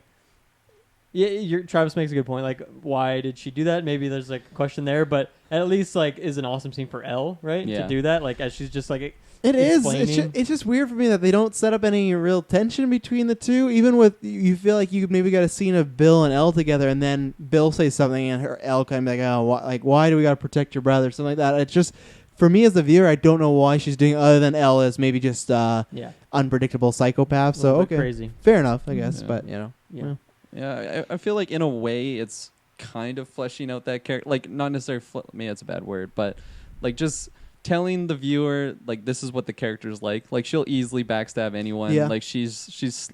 Yeah, Travis makes a good point. Like, why did she do that? Maybe there's like a question there, but at least like is an awesome scene for Elle, right? Yeah. To do that, like as she's just like. It is. It's just weird for me that they don't set up any real tension between the two. Even with you feel like you maybe got a scene of Bill and Elle together, and then Bill says something, and Elle kind of like, why do we got to protect your brother, something like that. It's just for me as the viewer, I don't know why she's doing it other than Elle is maybe just unpredictable psychopath. So okay, crazy, fair enough, I guess. But you know, I feel like in a way it's kind of fleshing out that character, like not necessarily. Maybe that's a bad word, but like just telling the viewer like this is what the character's like. Like she'll easily backstab anyone. Yeah. Like she's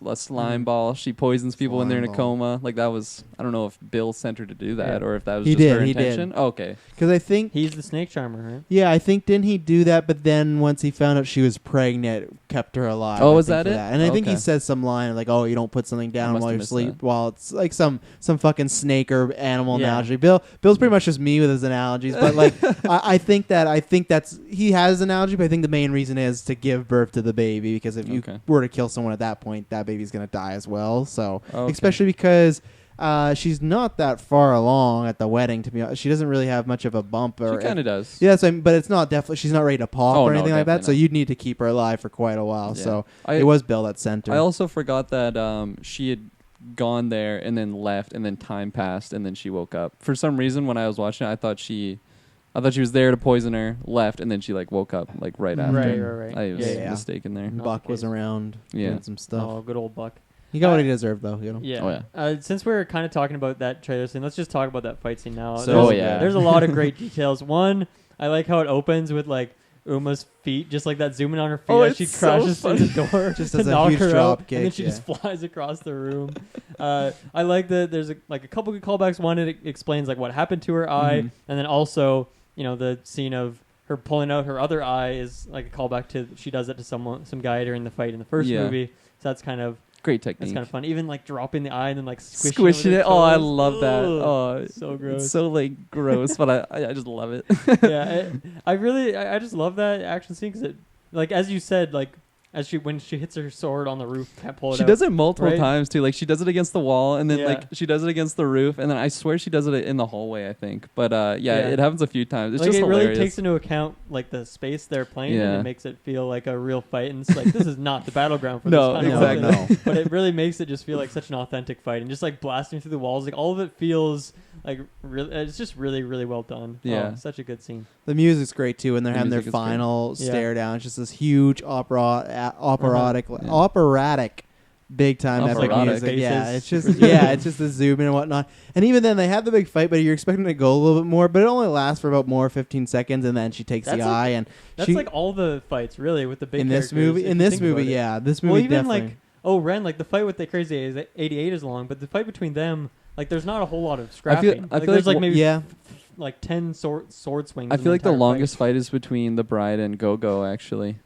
a slime ball. She poisons people when they're in a Slime coma. Like that was I don't know if Bill sent her to do that or if that was He just did, her he did. intention. Oh, okay. Because I think He's the snake charmer, right? Yeah, I think didn't he do that? But then once he found out she was pregnant, kept her alive. Oh, I was think, that for it? And I think he Okay. says some line like, "Oh, you don't put something down must while have you're missed asleep." that. While it's like some fucking snake or animal Yeah. analogy. Bill's pretty much just me with his analogies. But like, I think that's he has an analogy. But I think the main reason is to give birth to the baby because if you Okay. were to kill someone at that point, that baby's gonna die as well. So Okay. especially because. She's not that far along at the wedding. To be honest, she doesn't really have much of a bump. Or She kind of does. yeah, but it's not definitely. She's not ready to pop Oh, or no, anything like that. So definitely you'd need to keep her alive for quite a while. Yeah. So I- it was Bill that sent her. I also forgot that she had gone there and then left and then time passed and then she woke up. For some reason when I was watching it, I thought she was there to poison her, left, and then she like woke up like right after. Right. I was Yeah. mistaken there. Not Buck the was case. around Yeah. doing some stuff. Oh, good old Buck. He got what he deserved, though. Yeah. Oh, yeah. Since we're kind of talking about that trailer scene, let's just talk about that fight scene now. So Oh, there's, yeah. There's a lot of great details. One, I like how it opens with like Uma's feet, just like that zooming on her feet Oh, as she it's so crashes through the door Just to as a knock huge her drop out, kick, and then she yeah. just flies across the room. I like that. There's a couple good callbacks. One, it explains like what happened to her eye, Mhm. and then also the scene of her pulling out her other eye is like a callback to she does it to some guy during the fight in the first Yeah. movie. So that's kind of Great technique. fun. Even like dropping the eye and then like Squishing over it. Oh, I toes. love that. Ugh, Oh, so gross. It's so like gross, but I just love it. Yeah, I just love that action scene because it, like as you said, like when she hits her sword on the roof, can't pull it She out. does it multiple right? times too. Like she does it against the wall, and then Yeah. like she does it against the roof, and then I swear she does it in the hallway. I think, but Yeah. it happens a few times. It's Like just it hilarious. really takes into account like the space they're playing, and Yeah. it makes it feel like a real fight. And it's like this is not the battleground for No, this kind of exactly. fight. But it really makes it just feel like such an authentic fight, and just like blasting through the walls, like all of it feels like really. It's just really, really well done. Yeah. Oh, such a good scene. The music's great too, and they're The having their music is great. final Yeah. stare down. It's just this huge operatic, big time epic Operatic. music. Yeah, Faces. it's just the zoom in and whatnot. And even then, they have the big fight, but you're expecting it to go a little bit more. But it only lasts for about 15 seconds, and then she takes That's the like- eye. And That's she, like all the fights really with the big in this characters, movie, if in you this think movie, about it. yeah, this movie Well, even definitely. like like the fight with the crazy 88 is long, but the fight between them, like there's not a whole lot of scrapping. I feel there's like like maybe yeah, like 10 sword swings. I in feel like the entire longest fight. fight is between the bride and Go-Go actually.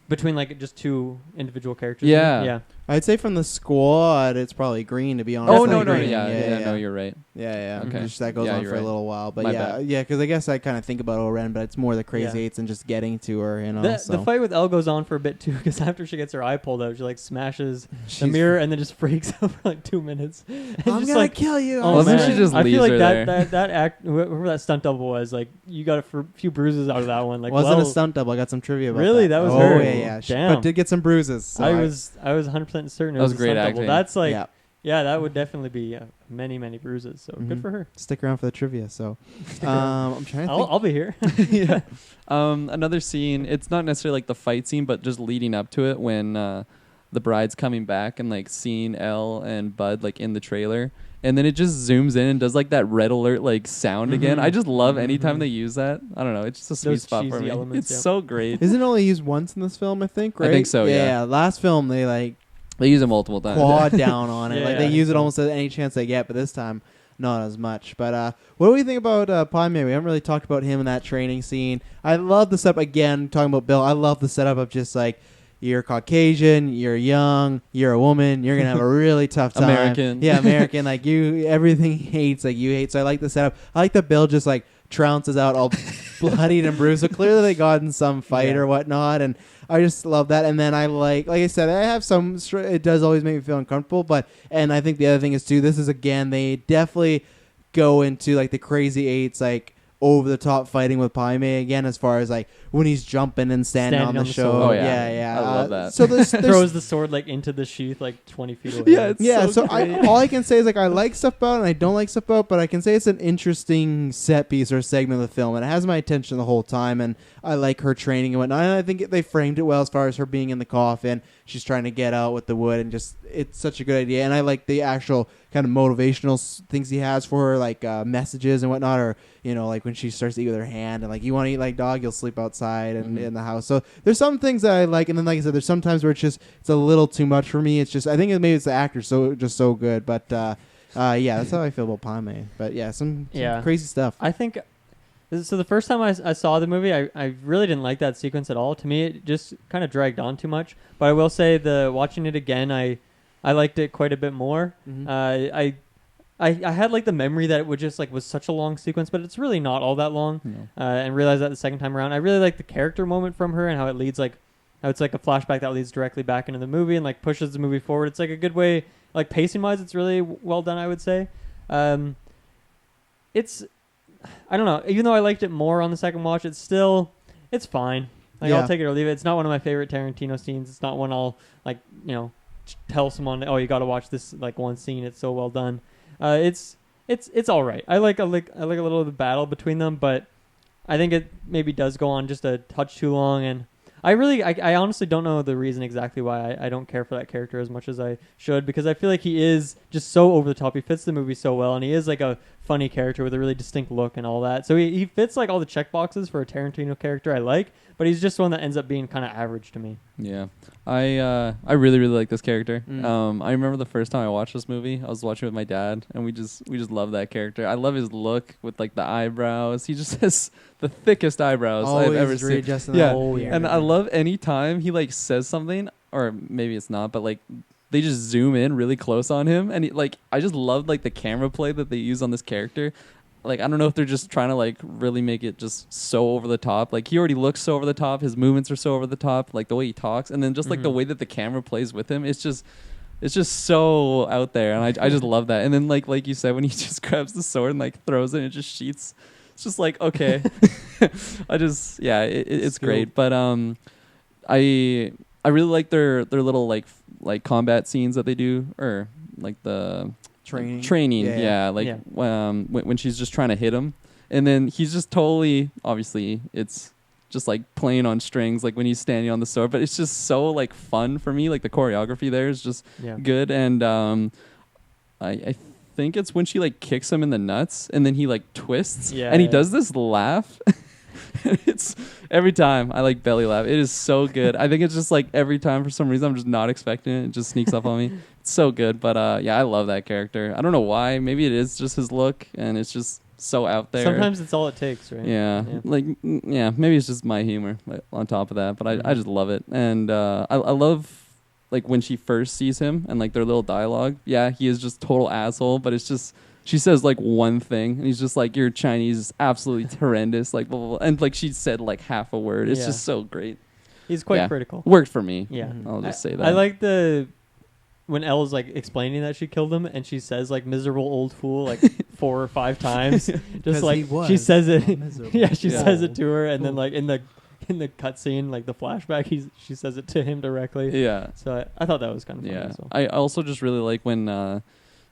Between like just two individual characters. Yeah. Yeah. I'd say from the squad, it's probably Green to be honest. Oh Definitely no, Green. yeah, yeah, no, you're right. Yeah. Okay. Just that goes Yeah, on you're for a right. little while, but My yeah, bad. because I guess I kind of think about Oren, but it's more the crazy Yeah. eights and just getting to her, you know. The fight with Elle goes on for a bit too, because after she gets her eye pulled out, she like smashes the She's- mirror and then just freaks out for like 2 minutes. And I'm just gonna like, kill you. oh Well, then man, she just I leaves feel like her there. that whoever that stunt double was, like you got a few bruises out of that one. Like wasn't well, a stunt double. I got some trivia about Really? that. That was oh, her? yeah. Damn. But did get some bruises. So I was 100% certain it That was was a great stunt double. acting. That's like yeah. yeah, that would definitely be many bruises. So good Mhm. for her. Stick around for the trivia. So Stick around. I'm trying to think. I'll be here. Yeah. Another scene. It's not necessarily like the fight scene, but just leading up to it when the bride's coming back and like seeing Elle and Bud like in the trailer, and then it just zooms in and does like that red alert like sound again. Mhm. I just love anytime Mhm. they use that. I don't know. It's just a sweet Those spot for cheesy me. elements, It's yeah. so great. Isn't it only used once in this film? I think. I Right. think so, yeah. Last film they like They use it multiple times. clawed down on it. Yeah, Like I they think use it so. almost at any chance they get, but this time not as much. But what do we think about Pai Mei? We haven't really talked about him in that training scene. I love the setup again. Talking about Bill, I love the setup of just like you're Caucasian, you're young, you're a woman, you're gonna have a really tough time. American. Yeah, American. Like you, everything he hates, like you hate. So I like the setup. I like that Bill just like trounces out all bloodied and bruised. So clearly they got in some fight Yeah. or whatnot, and I just love that. And then I like I said, I have some. It does always make me feel uncomfortable, and I think the other thing is too. This is again, they definitely go into like the crazy eights, like over the top fighting with Pai Mei again, as far as like when he's jumping and standing on the show. sword. Oh, yeah. yeah. I love that. So there's Throws the sword like into the sheath like 20 feet away. Yeah, it's yeah, so great. all I can say is like I like stuff about it and I don't like stuff about it, but I can say it's an interesting set piece or segment of the film, and it has my attention the whole time, and I like her training and whatnot. And I think they framed it well as far as her being in the coffin. She's trying to get out with the wood, and just it's such a good idea. And I like the actual kind of motivational things he has for her, like messages and whatnot, or like when she starts to eat with her hand and like, you want to eat like dog, you'll sleep outside and in the house. So there's some things that I like, and then like I said, there's some times where it's a little too much for me. It's just, I think maybe it's the actor so good, but yeah, that's how I feel about Padme. But yeah, some crazy stuff. I think so. The first time I saw the movie, I really didn't like that sequence at all. To me, it just kind of dragged on too much. But I will say, watching it again, I liked it quite a bit more. Mm-hmm. I had like the memory that it would just like was such a long sequence, but it's really not all that long. No. And realized that the second time around, I really like the character moment from her and how it leads how it's like a flashback that leads directly back into the movie and like pushes the movie forward. It's like a good way, like pacing wise, it's really well done, I would say. It's, I don't know, even though I liked it more on the second watch, it's fine. Like I'll take it or leave it. It's not one of my favorite Tarantino scenes. It's not one I'll like, tell someone, oh, you got to watch this like one scene. It's so well done. It's all right. I like a little of the battle between them, but I think it maybe does go on just a touch too long. And I honestly don't know the reason exactly why I don't care for that character as much as I should, because I feel like he is just so over the top. He fits the movie so well, and he is like a funny character with a really distinct look and all that. So he fits like all the check boxes for a Tarantino character I like, but he's just one that ends up being kind of average to me. Yeah. I really, really like this character. I remember the first time I watched this movie, I was watching with my dad, and we just love that character. I love his look with like the eyebrows. He just has the thickest eyebrows I've ever seen. Yeah. And I love any time he like says something, or maybe it's not, but like they just zoom in really close on him, and I just love like the camera play that they use on this character. Like, I don't know if they're just trying to like really make it just so over the top. Like, he already looks so over the top. His movements are so over the top. Like the way he talks, and then just like the way that the camera plays with him, it's just so out there, and I just love that. And then like you said, when he just grabs the sword and like throws it, and it just sheets. It's just like, okay, it's great. But I really like their little like combat scenes that they do, or like the training. When she's just trying to hit him, and then he's just totally, obviously it's just like playing on strings, like when he's standing on the sword, but it's just so like fun for me. Like the choreography there is just good. And I think it's when she like kicks him in the nuts and then he like twists and he does this laugh. It's every time I like belly laugh. It is so good. I think it's just like every time for some reason I'm just not expecting it. It just sneaks up on me. It's so good. But I love that character. I don't know why. Maybe it is just his look, and it's just so out there. Sometimes it's all it takes, right? Maybe it's just my humor on top of that. But I just love it. And I love like when she first sees him and like their little dialogue. Yeah, he is just total asshole, but it's just, she says like one thing and he's just like, "Your Chinese is absolutely horrendous," like blah, blah, blah. And like she said like half a word. It's just so great. He's quite critical. Worked for me. Yeah. I'll just say that. I like when Elle's like explaining that she killed him and she says like "miserable old fool" like 4 or 5 times. Just like she says it. Says it to her, and then like in the cutscene, like the flashback, she says it to him directly. Yeah. So I thought that was kind of funny. Yeah. I also just really like when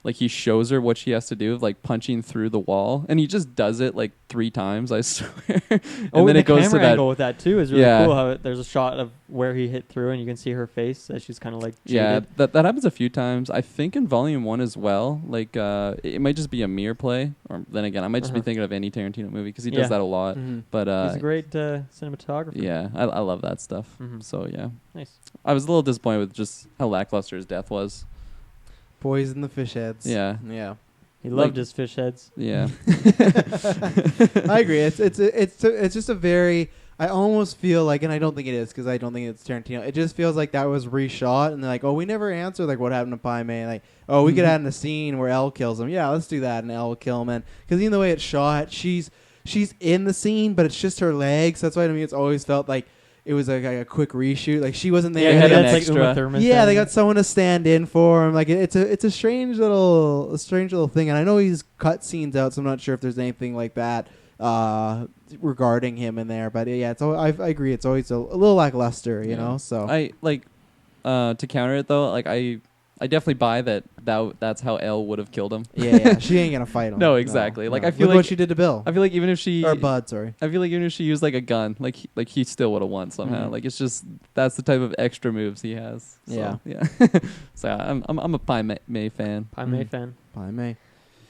like he shows her what she has to do, like punching through the wall, and he just does it like 3 times, I swear. And then it goes to that angle with that too is really cool. How there's a shot of where he hit through, and you can see her face as she's kind of like jaded. Yeah, that happens a few times. I think in Volume 1 as well. Like it might just be a mirror play, or then again, I might just be thinking of any Tarantino movie because he does that a lot. But he's a great cinematographer. Yeah, I love that stuff. So yeah, nice. I was a little disappointed with just how lackluster his death was. Poison the fish heads. Yeah. He loved his fish heads. Yeah. I agree. It's just a very, I almost feel like, and I don't think it is because I don't think it's Tarantino. It just feels like that was reshot, and they're like, "Oh, we never answered like what happened to Padme." Like, "Oh, we could add in a scene where Elle kills him." Yeah, let's do that, and Elle will kill him. And because even the way it's shot, she's in the scene, but it's just her legs. That's why to me it's always felt like it was like a quick reshoot. Like she wasn't there. Yeah, had an extra. They got someone to stand in for him. Like it's a strange little thing. And I know he's cut scenes out, so I'm not sure if there's anything like that regarding him in there. But yeah, I agree. It's always a little lackluster, you know. So I like to counter it though. Like I definitely buy that's how Elle would have killed him. Yeah, she ain't gonna fight him. No, exactly. No, like no. I feel Look like what she did to Bill. I feel like even if she or Bud, sorry. I feel like even if she used like a gun, like he still would have won somehow. Like it's just that's the type of extra moves he has. So, yeah. So I'm a Pai Mei fan. Pai Mei fan. By May.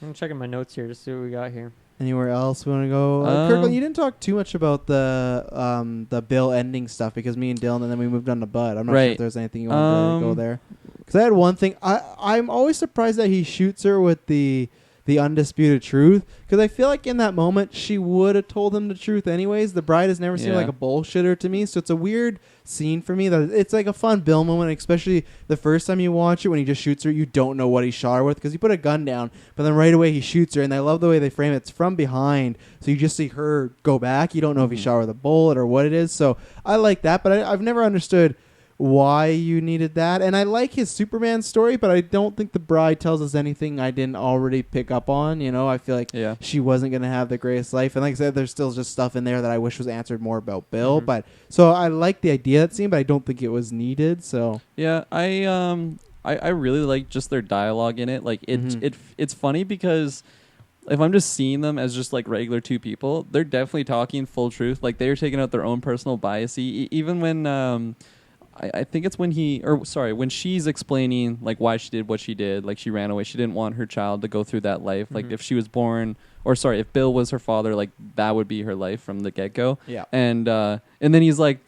I'm checking my notes here to see what we got here. Anywhere else we want to go? Kirkland, you didn't talk too much about the Bill ending stuff because me and Dylan, and then we moved on to Bud. I'm not sure if there's anything you wanted to go there. Because I had one thing. I'm always surprised that he shoots her with the undisputed truth, because I feel like in that moment she would have told him the truth anyways. The bride has never seemed like a bullshitter to me, so it's a weird scene for me. That it's like a fun Bill moment, especially the first time you watch it when he just shoots her. You don't know what he shot her with because he put a gun down, but then right away he shoots her, and I love the way they frame it. It's from behind, so you just see her go back. You don't know if he shot her with a bullet or what it is, so I like that, but I've never understood why you needed that. And I like his Superman story, but I don't think the bride tells us anything I didn't already pick up on. You know, I feel like she wasn't going to have the greatest life. And like I said, there's still just stuff in there that I wish was answered more about Bill. But so I like the idea of that scene, but I don't think it was needed. So yeah, I really like just their dialogue in it. Like it's funny because if I'm just seeing them as just like regular two people, they're definitely talking full truth. Like they're taking out their own personal bias. Even when I think it's when when she's explaining like why she did what she did, like she ran away. She didn't want her child to go through that life. Like if she was born, if Bill was her father, like that would be her life from the get-go. Yeah. And then he's like,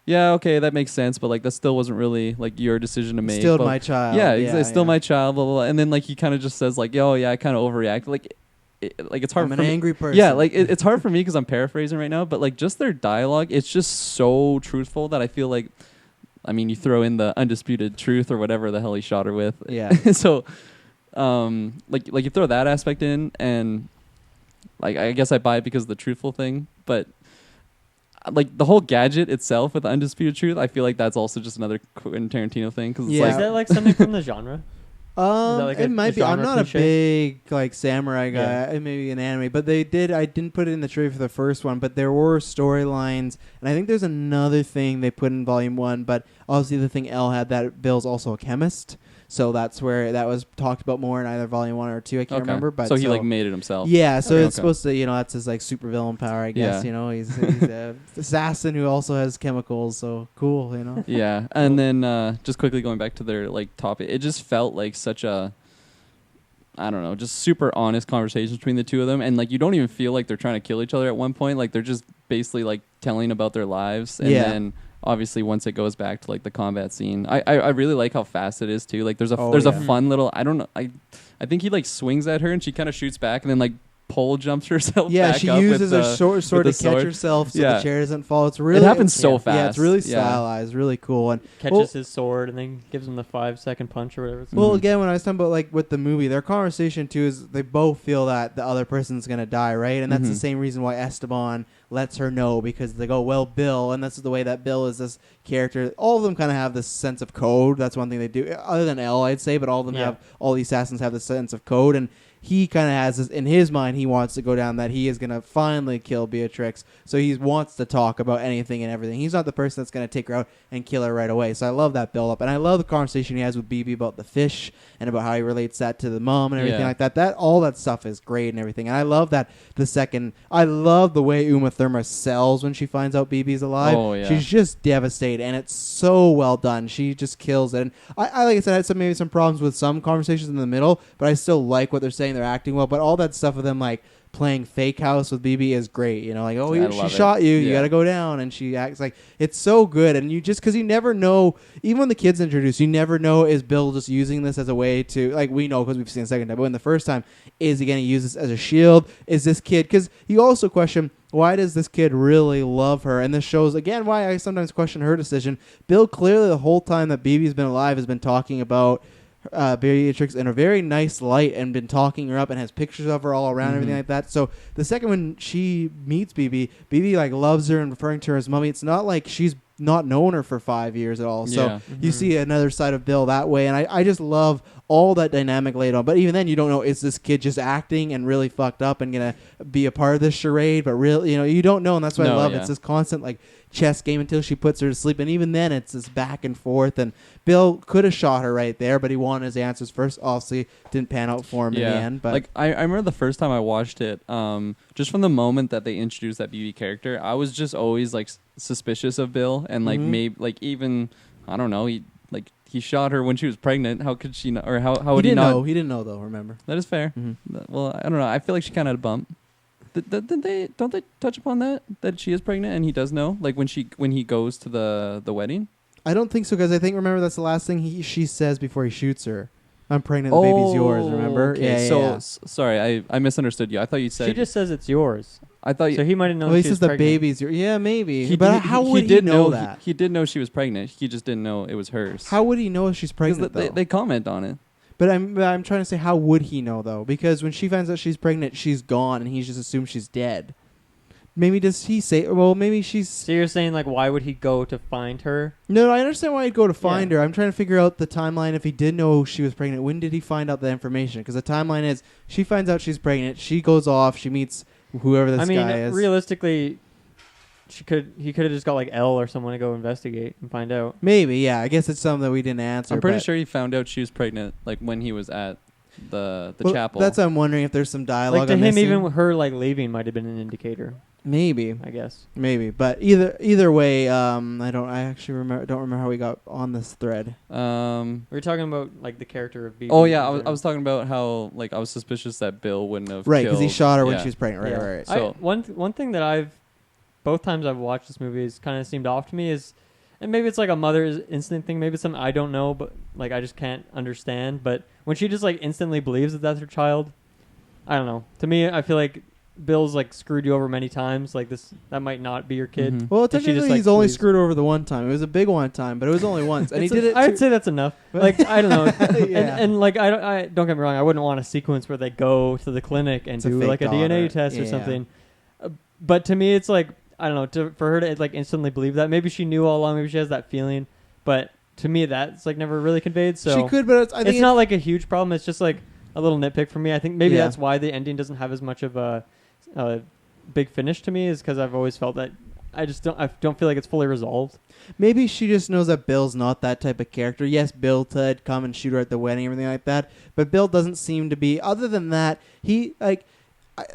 yeah, okay, that makes sense, but like that still wasn't really like your decision to make. Still my child. Yeah, it's still my child, blah, blah, blah. And then like he kind of just says like, oh yeah, I kind of overreacted. Like it's hard. I'm an angry person. Yeah, like it's hard for me because I'm paraphrasing right now, but like just their dialogue, it's just so truthful that I feel like, I mean, you throw in the undisputed truth or whatever the hell he shot her with. Yeah. So, like you throw that aspect in, and like I guess I buy it because of the truthful thing. But like the whole gadget itself with the undisputed truth, I feel like that's also just another Quentin Tarantino thing. Cause it's is that like something from the genre? Like it might be. I'm not a big like samurai guy. It may be an anime, but they did. I didn't put it in the trailer for the first one, but there were storylines, and I think there's another thing they put in Volume 1. But obviously, the thing Elle had, that Bill's also a chemist, so that's where that was talked about more in either Volume 1 or 2. I can't remember. But so he like made it himself. Yeah. So it's supposed to, that's his like supervillain power, I guess. Yeah. He's an assassin who also has chemicals. So cool. Yeah, and then just quickly going back to their like topic, it just felt like such a, I don't know, just super honest conversations between the two of them, and like you don't even feel like they're trying to kill each other at one point. Like they're just basically like telling about their lives, and then obviously once it goes back to like the combat scene, I really like how fast it is too. Like there's a fun little, I don't know, I think he like swings at her and she kind of shoots back and then like pole jumps herself. Yeah, back she up uses with her sword to catch herself so the chair doesn't fall. It's really, it happens so fast. Yeah, it's really stylized, really cool, and catches his sword and then gives him the 5-second punch or whatever. Well, again, when I was talking about like with the movie, their conversation too is they both feel that the other person's gonna die, right? And that's the same reason why Esteban lets her know, because they go, well, Bill, and that's the way that Bill is this character. All of them kind of have this sense of code. That's one thing they do, other than Elle, I'd say, but all of them have, all the assassins have this sense of code, and he kind of has this in his mind. He wants to go down that he is going to finally kill Beatrix. So he wants to talk about anything and everything. He's not the person that's going to take her out and kill her right away. So I love that build up. And I love the conversation he has with BB about the fish and about how he relates that to the mom and everything like that. All that stuff is great and everything. And I love that I love the way Uma Thurman sells when she finds out BB's alive. Oh, yeah. She's just devastated, and it's so well done. She just kills it. And I like I said, I had maybe some problems with some conversations in the middle, but I still like what they're saying. They're acting well, but all that stuff with them like playing fake house with BB is great. Like, she shot you, you got to go down, and she acts like it's so good. And you just, because you never know, even when the kid's introduced, you never know, is Bill just using this as a way to, like, we know because we've seen the second time, but when the first time, is he going to use this as a shield? Is this kid, because you also question, why does this kid really love her? And this shows, again, why I sometimes question her decision. Bill clearly the whole time that BB's been alive has been talking about Beatrix in a very nice light and been talking her up and has pictures of her all around and everything like that. So the second when she meets BB like loves her and referring to her as mommy. It's not like she's not known her for 5 years at all. So you see another side of Bill that way, and I just love all that dynamic laid on. But even then, you don't know, is this kid just acting and really fucked up and gonna be a part of this charade? But really, you don't know, and that's why I love it. It's this constant like chess game until she puts her to sleep, and even then it's this back and forth. And Bill could have shot her right there, but he wanted his answers first. Obviously didn't pan out for him in the end. But like I remember the first time I watched it, just from the moment that they introduced that BB character, I was just always like suspicious of Bill, and like maybe like even, I don't know, like he shot her when she was pregnant. How could she not? Or how He would he didn't not? know. He didn't know though. Remember? That is fair. Mm-hmm. Well, I don't know. I feel like she kind of had a bump. Don't they touch upon that she is pregnant and he does know, like when he goes to the wedding? I don't think so because I think remember that's the last thing she says before he shoots her. I'm pregnant. The baby's yours. Remember? Okay. Yeah. Sorry, I misunderstood you. I thought you said She just says it's yours. I thought So he might have known Well, he she says was the pregnant. baby's yours. Yeah, maybe. But how would he did know that? He did know she was pregnant. He just didn't know it was hers. How would he know if she's pregnant? They comment on it. But I'm trying to say, how would he know though? Because when she finds out she's pregnant, she's gone, and he just assumes she's dead. Maybe does he say? Well, maybe she's. So you're saying like, why would he go to find her? No, I understand why he'd go to find Yeah. her. I'm trying to figure out the timeline. If he did know she was pregnant, when did he find out the information? Because the timeline is she finds out she's pregnant, she goes off, she meets whoever this guy is. Realistically, he could have just got like Elle or someone to go investigate and find out. Maybe, yeah. I guess it's something that we didn't answer. I'm pretty but- sure he found out she was pregnant like when he was at the Well, chapel. That's what I'm wondering if there's some dialogue. Like to I'm him, missing. even her like leaving might have been an indicator. Maybe. I guess. Maybe, but either way, I actually don't remember how we got on this thread. We were talking about like the character of B. Oh yeah, I was talking about how like I was suspicious that Bill wouldn't have Right, because he killed- shot her when yeah. she was pregnant. Right, Yeah. right. So- One thing that both times I've watched this movie has kind of seemed off to me is, and maybe it's like a mother's instinct thing, maybe it's something I don't know, but like I just can't understand. But when she just like instantly believes that that's her child, I don't know. To me, I feel like Bill's like screwed you over many times. Like that might not be your kid. Mhm. Well, And she technically, just, like, he's only believes- screwed over the one time. It was a big one time, but it was only once, and he did it. I'd say that's enough. Like I don't know, Yeah. and like I don't get me wrong. I wouldn't want a sequence where they go to the clinic and It's a do fake like a daughter. DNA test or Yeah. something. But to me, it's like I don't know. For her to like instantly believe that, maybe she knew all along. Maybe she has that feeling. But to me, that's like never really conveyed. So She could, but I think it's not like a huge problem. It's just like a little nitpick for me. I think maybe Yeah. that's why the ending doesn't have as much of a big finish to me, is because I've always felt that I don't feel like it's fully resolved. maybe she just knows that Bill's not that type of character. Yes, Bill could come and shoot her at the wedding, everything like that. But Bill doesn't seem to be. Other than that, he like.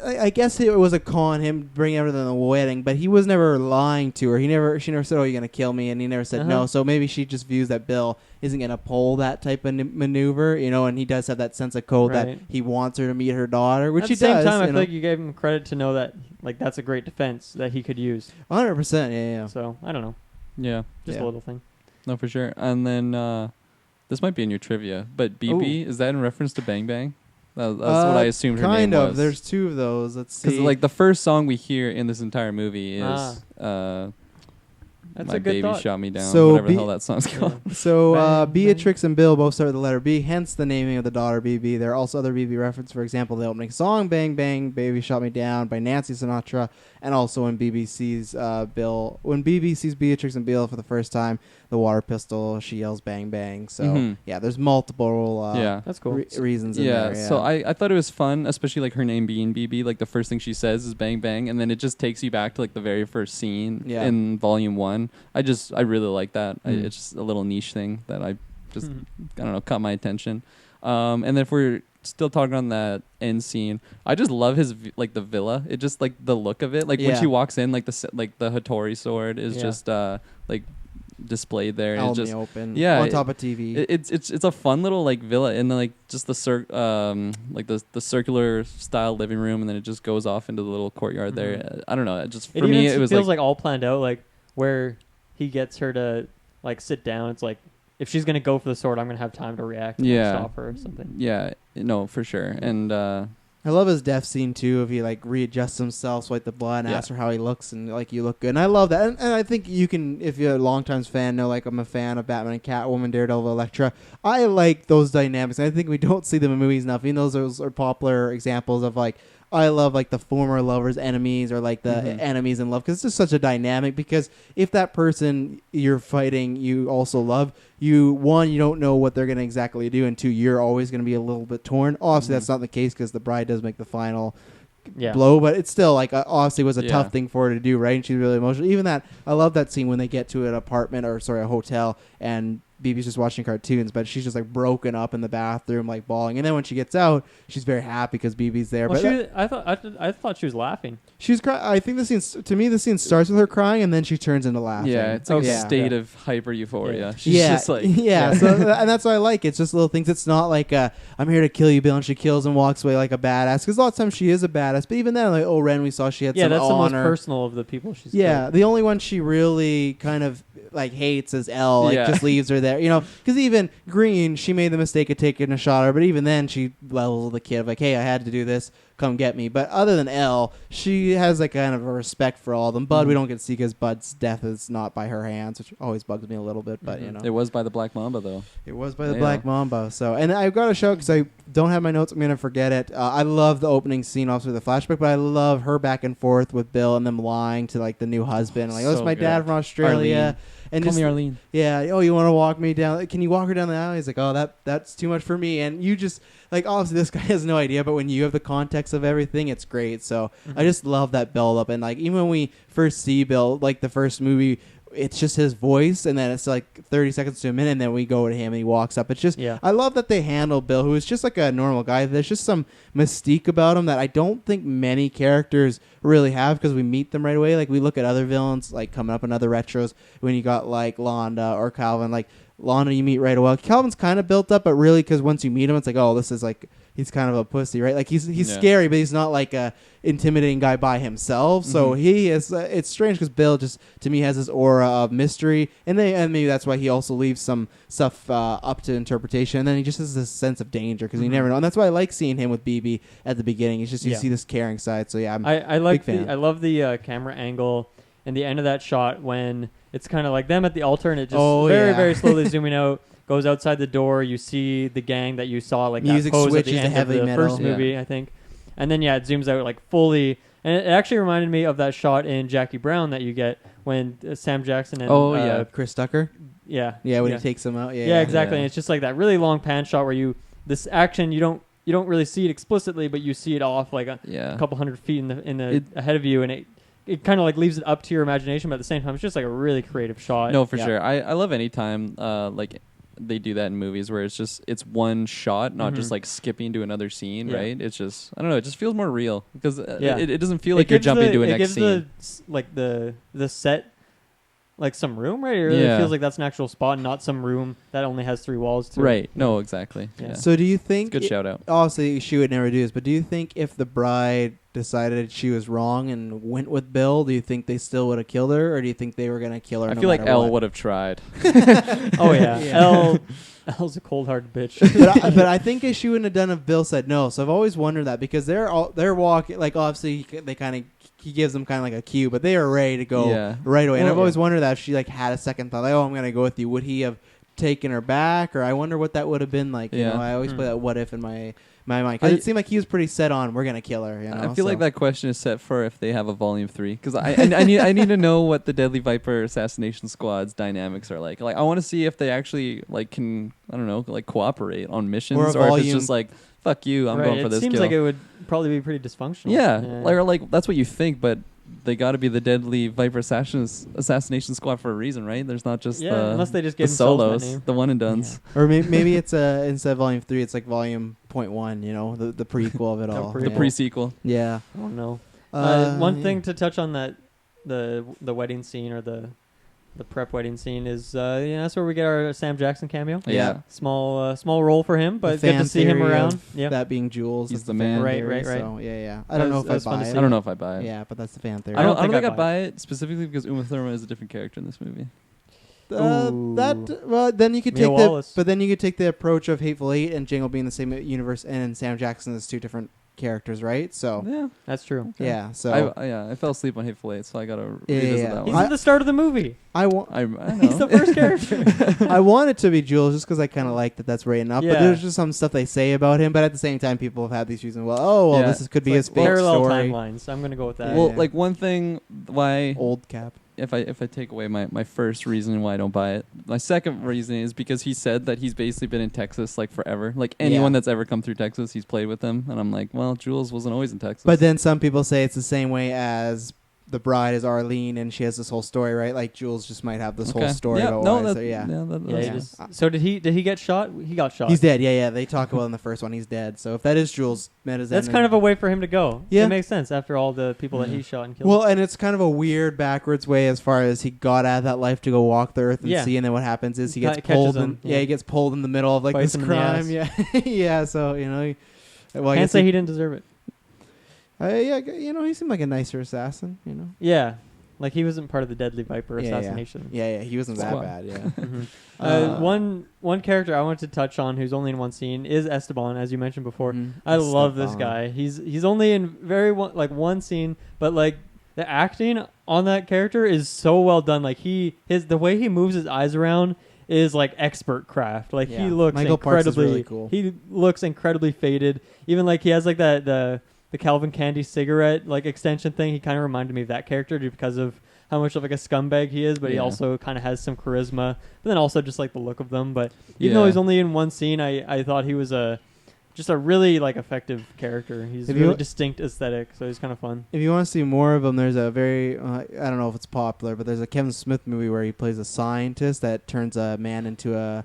I guess it was a con, him bringing everything to the wedding, but he was never lying to her. She never said, "Oh, you're gonna kill me," and he never said no. So maybe she just views that Bill isn't gonna pull that type of maneuver, and he does have that sense of code that Right. he wants her to meet her daughter, which At he the same does. time, I feel like you gave him credit to know that like that's a great defense that he could use. 100%. Yeah. So I don't know, Yeah, just Yeah. a little thing. no, for sure. And then this might be in your trivia, but BB, is that in reference to Bang Bang? That's what I assumed her name Kind of. was. There's two of those. Let's see. Because like the first song we hear in this entire movie is That's My a good Baby thought. Shot Me Down, So whatever the B- hell that song's called. So Bang, Beatrix and Bill both start with the letter B, hence the naming of the daughter BB. There are also other BB references. For example, the opening song "Bang Bang Baby Shot Me Down" by Nancy Sinatra, and also when BB sees Beatrix and Bill for the first time, the water pistol, she yells "Bang Bang." So Mhm. yeah, there's multiple Yeah. That's cool. reasons in Yeah, there. Yeah. so I thought it was fun, especially like her name being BB. Like the first thing she says is "Bang Bang," and then it just takes you back to like the very first scene Yeah. in Volume 1. I really like that. Mm. It's just a little niche thing that I just Mhm. I don't know, caught my attention. And then if we're still talking on that end scene, I just love his like the villa. It just like the look of it. Like when Yeah. she walks in, like the Hattori sword is Yeah. just like displayed there. out It's in just the open, yeah, on top of TV. it's a fun little like villa, and then like just like the circular style living room, and then it just goes off into the little courtyard there. I don't know. It just for me it was feels like like all planned out. Like where he gets her to like sit down. It's like if she's gonna go for the sword, I'm gonna have time to react. And Yeah. stop her or something. yeah, no, for sure. And I love his death scene too. If he like readjusts himself, swipe the blood, and Yeah. asks her how he looks, and like you look good. And I love that. And I think you can, if you're a longtime fan, know like I'm a fan of Batman and Catwoman, Daredevil, Elektra. I like those dynamics. I think we don't see them in movies enough. Even those are popular examples of like. I love like the former lovers' enemies or like the enemies in love, because it's just such a dynamic. Because if that person you're fighting you also love, you don't know what they're gonna exactly do, and two, you're always gonna be a little bit torn. Obviously, that's not the case because the bride does make the final blow, but it's still like obviously was a tough thing for her to do, right? And she's really emotional. Even that, I love that scene when they get to an apartment or a hotel, and BB's just watching cartoons, but she's just like broken up in the bathroom, like bawling. And then when she gets out, she's very happy because BB's there. Well, but I thought she was laughing. She's I think the scene, to me, the scene starts with her crying and then she turns into laughing. Yeah, it's like a state of hyper euphoria. She's just like So and that's what I like. It's just little things. It's not like I'm here to kill you, Bill, and she kills and walks away like a badass. Because a lot of times she is a badass, but even then, like Ren, we saw she had some honor. Yeah, that's the most personal of the people she's. Yeah, the only one she really kind of like hates is Elle. Like just leaves her there, because even Green, she made the mistake of taking a shot at her, but even then she levels the kid like, hey, I had to do this, come get me. But other than Elle, she has like kind of a respect for all of them. Bud, we don't get to see because Bud's death is not by her hands, which always bugs me a little bit, but it was by the Black Mamba though. It was by the Black Mamba. So, and I've got to show because I don't have my notes, I'm gonna forget it. I love the opening scene, also the flashback, but I love her back and forth with Bill and them lying to like the new husband, like, oh, it's my dad from Australia. Arlene. And Call me Arlene. Yeah. Oh, you want to walk me down? Can you walk her down the aisle? He's like, oh, that's too much for me. And you just like, obviously this guy has no idea, but when you have the context of everything, it's great. So I just love that build up. And like, even when we first see Bill, like the first movie, it's just his voice, and then it's like 30 seconds to a minute, and then we go to him and he walks up. It's just, I love that they handle Bill, who is just like a normal guy. There's just some mystique about him that I don't think many characters really have, because we meet them right away. Like we look at other villains, like coming up in other retros, when you got like Londa or Calvin. Like Londa you meet right away. Calvin's kind of built up, but really because once you meet him, it's like, oh, this is like, he's kind of a pussy, right? Like he's scary, but he's not like a intimidating guy by himself. So he is. It's strange because Bill just to me has this aura of mystery, and maybe that's why he also leaves some stuff up to interpretation. And then he just has this sense of danger because you never know. And that's why I like seeing him with BB at the beginning. It's just you see this caring side. So yeah, I like big fan. I love the camera angle and the end of that shot when it's kind of like them at the altar, and it just very slowly zooming out. Goes outside the door. You see the gang that you saw, like music that pose switches at the end to heavy of the metal. first movie, I think. And then it zooms out like fully, and it actually reminded me of that shot in Jackie Brown that you get when Sam Jackson and Chris Tucker. Yeah, when he takes him out. Exactly. And it's just like that really long pan shot where this action you don't really see it explicitly, but you see it off like a couple hundred feet in the ahead of you, and it kind of like leaves it up to your imagination, but at the same time it's just like a really creative shot. No, for sure. I love any time like they do that in movies where it's one shot, not just like skipping to another scene, right? It's just, I don't know, it just feels more real because it doesn't feel like you're jumping to a next scene. It gives the set like some room, right? It really feels like that's an actual spot and not some room that only has 3 walls to it. it. No, exactly. Yeah. So do you think... Good shout out. Obviously, she would never do this, but do you think if the bride decided she was wrong and went with Bill, do you think they still would have killed her, or do you think they were going to kill her I feel like Elle would have tried. Oh, yeah. Elle's a cold-hearted bitch. but I think she wouldn't have done if Bill said no. So I've always wondered that, because they're walking, like, obviously they kind of... He gives them kind of like a cue, but they are ready to go right away. And I've always wondered that if she like had a second thought, like, oh, I'm going to go with you, would he have taken her back? Or I wonder what that would have been like. You know, I always play that what if in my mind. Because it seemed like he was pretty set on, we're going to kill her. You know? I feel like that question is set for if they have a volume 3. Because I need to know what the Deadly Viper Assassination Squad's dynamics are like. Like, I want to see if they actually like can, I don't know, like cooperate on missions, or if it's just like, fuck you, I'm going for this kill. It seems like it would probably be pretty dysfunctional. Yeah. Like that's what you think, but they got to be the Deadly Viper Assassination Squad for a reason, right? There's not just unless they just give the solos, the one and dones. Or maybe it's instead of volume 3, it's like volume 0.1, you know, the prequel of it all. The pre-sequel. Yeah. I don't know. One thing to touch on that the wedding scene, or the prep wedding scene, is that's where we get our Sam Jackson cameo. Yeah. Small role for him, but good to see him around. Yeah. That being Jules. He's the man. Right. So, yeah. I don't know if I buy it. I don't know if I buy it. Yeah, but that's the fan theory. I don't think I buy it specifically because Uma Thurman is a different character in this movie. Then you could take the approach of Hateful Eight and Jingle being the same universe, and Sam Jackson is 2 different characters, right? So yeah, that's true. Okay. Yeah, so I fell asleep on Hateful Eight, so I gotta revisit that one. He's at the start of the movie. I know. He's the first character. I want it to be Jules just because I kind of like that's written up. But there's just some stuff they say about him. But at the same time, people have had these reasons. This could be his fake parallel story. timelines. I'm gonna go with that. Well, like one thing why old Cap. If I take away my first reason why I don't buy it, my second reason is because he said that he's basically been in Texas like forever. Like anyone that's ever come through Texas, he's played with them. And I'm like, well, Jules wasn't always in Texas. But then some people say it's the same way as the bride is Arlene, and she has this whole story, right? Like Jules just might have this whole story about why. So did he get shot? He got shot. He's dead. Yeah. They talk about in the first one. He's dead. So if that is Jules, that's kind of a way for him to go. Yeah, it makes sense after all the people that he shot and killed. Well, and it's kind of a weird backwards way as far as he got out of that life to go walk the earth and see, and then what happens is he gets pulled. He gets pulled in the middle of like this crime. Yeah, yeah. So Can't say he didn't deserve it. He seemed like a nicer assassin, Yeah, like he wasn't part of the Deadly Viper assassination. Yeah, he wasn't that bad, yeah. One character I wanted to touch on who's only in one scene is Esteban, as you mentioned before. I love this guy. He's only in one scene, but like the acting on that character is so well done. Like the way he moves his eyes around is like expert craft. Like he looks incredibly really cool. He looks incredibly faded. Even like he has like the Calvin Candy cigarette like extension thing. He kind of reminded me of that character because of how much of like a scumbag he is, but he also kind of has some charisma. But then also just like the look of them. But even though he's only in one scene, I thought he was just a really like effective character. He's a really distinct aesthetic, so he's kind of fun. If you want to see more of him, there's a very I don't know if it's popular, but there's a Kevin Smith movie where he plays a scientist that turns a man into a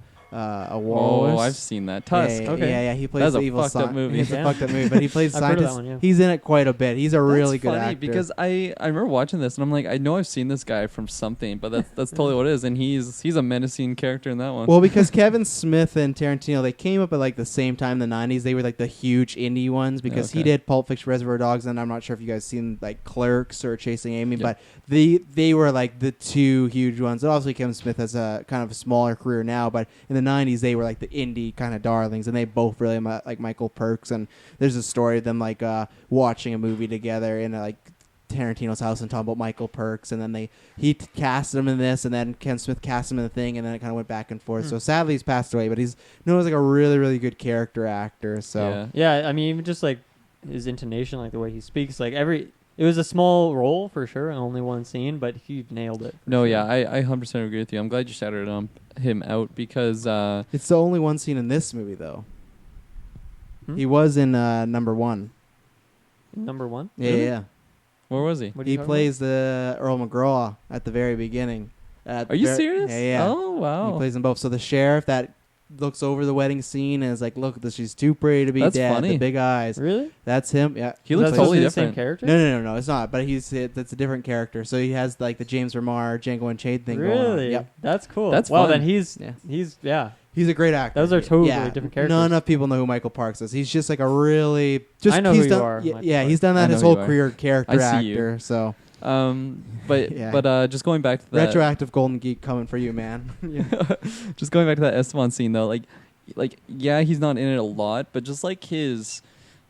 walrus. Oh, I've seen that. Tusk. Yeah. He plays the evil fucked up movie. It's a fucked up movie, but he plays scientist. One, He's in it quite a bit. He's a really good actor. Because I remember watching this and I'm like, I know I've seen this guy from something, but that's totally what it is. And he's a menacing character in that one. Well, because Kevin Smith and Tarantino, they came up at like the same time in the 90s. They were like the huge indie ones because he did Pulp Fiction, Reservoir Dogs, and I'm not sure if you guys seen like Clerks or Chasing Amy, but they were like the two huge ones. And obviously Kevin Smith has a kind of a smaller career now, but in the 90s they were like the indie kind of darlings, and they both really like Michael Perks. And there's a story of them like watching a movie together in like Tarantino's house and talking about Michael Perks, and then he cast him in this, and then Ken Smith cast him in the thing, and then it kind of went back and forth. So sadly he's passed away, but he's known as like a really, really good character actor. So I mean, even just like his intonation, like the way he speaks, like it was a small role for sure, and only one scene, but he nailed it. No, sure. I 100% agree with you. I'm glad you shouted him out because it's the only one scene in this movie though. He was in number one. Number one? Yeah, really? yeah. Where was he? He plays the Earl McGraw at the very beginning. Are you serious? Yeah. Oh, wow. He plays them both. So the sheriff that looks over the wedding scene and is like, "Look, she's too pretty to be dead." Funny. The big eyes. Really? That's him. Yeah. He looks totally different. The same character? No, it's not. But that's a different character. So he has like the James Remar, Django Unchained thing going on. Really? Yep. That's cool. That's fun. Then he's He's a great actor. Those are totally different characters. Not enough people know who Michael Parks is. He's just like a really I know who you are. Yeah, he's done that his whole career, character actor. So but just going back to that retroactive Golden Geek coming for you, man. Just going back to that Esteban scene though, like he's not in it a lot, but just like his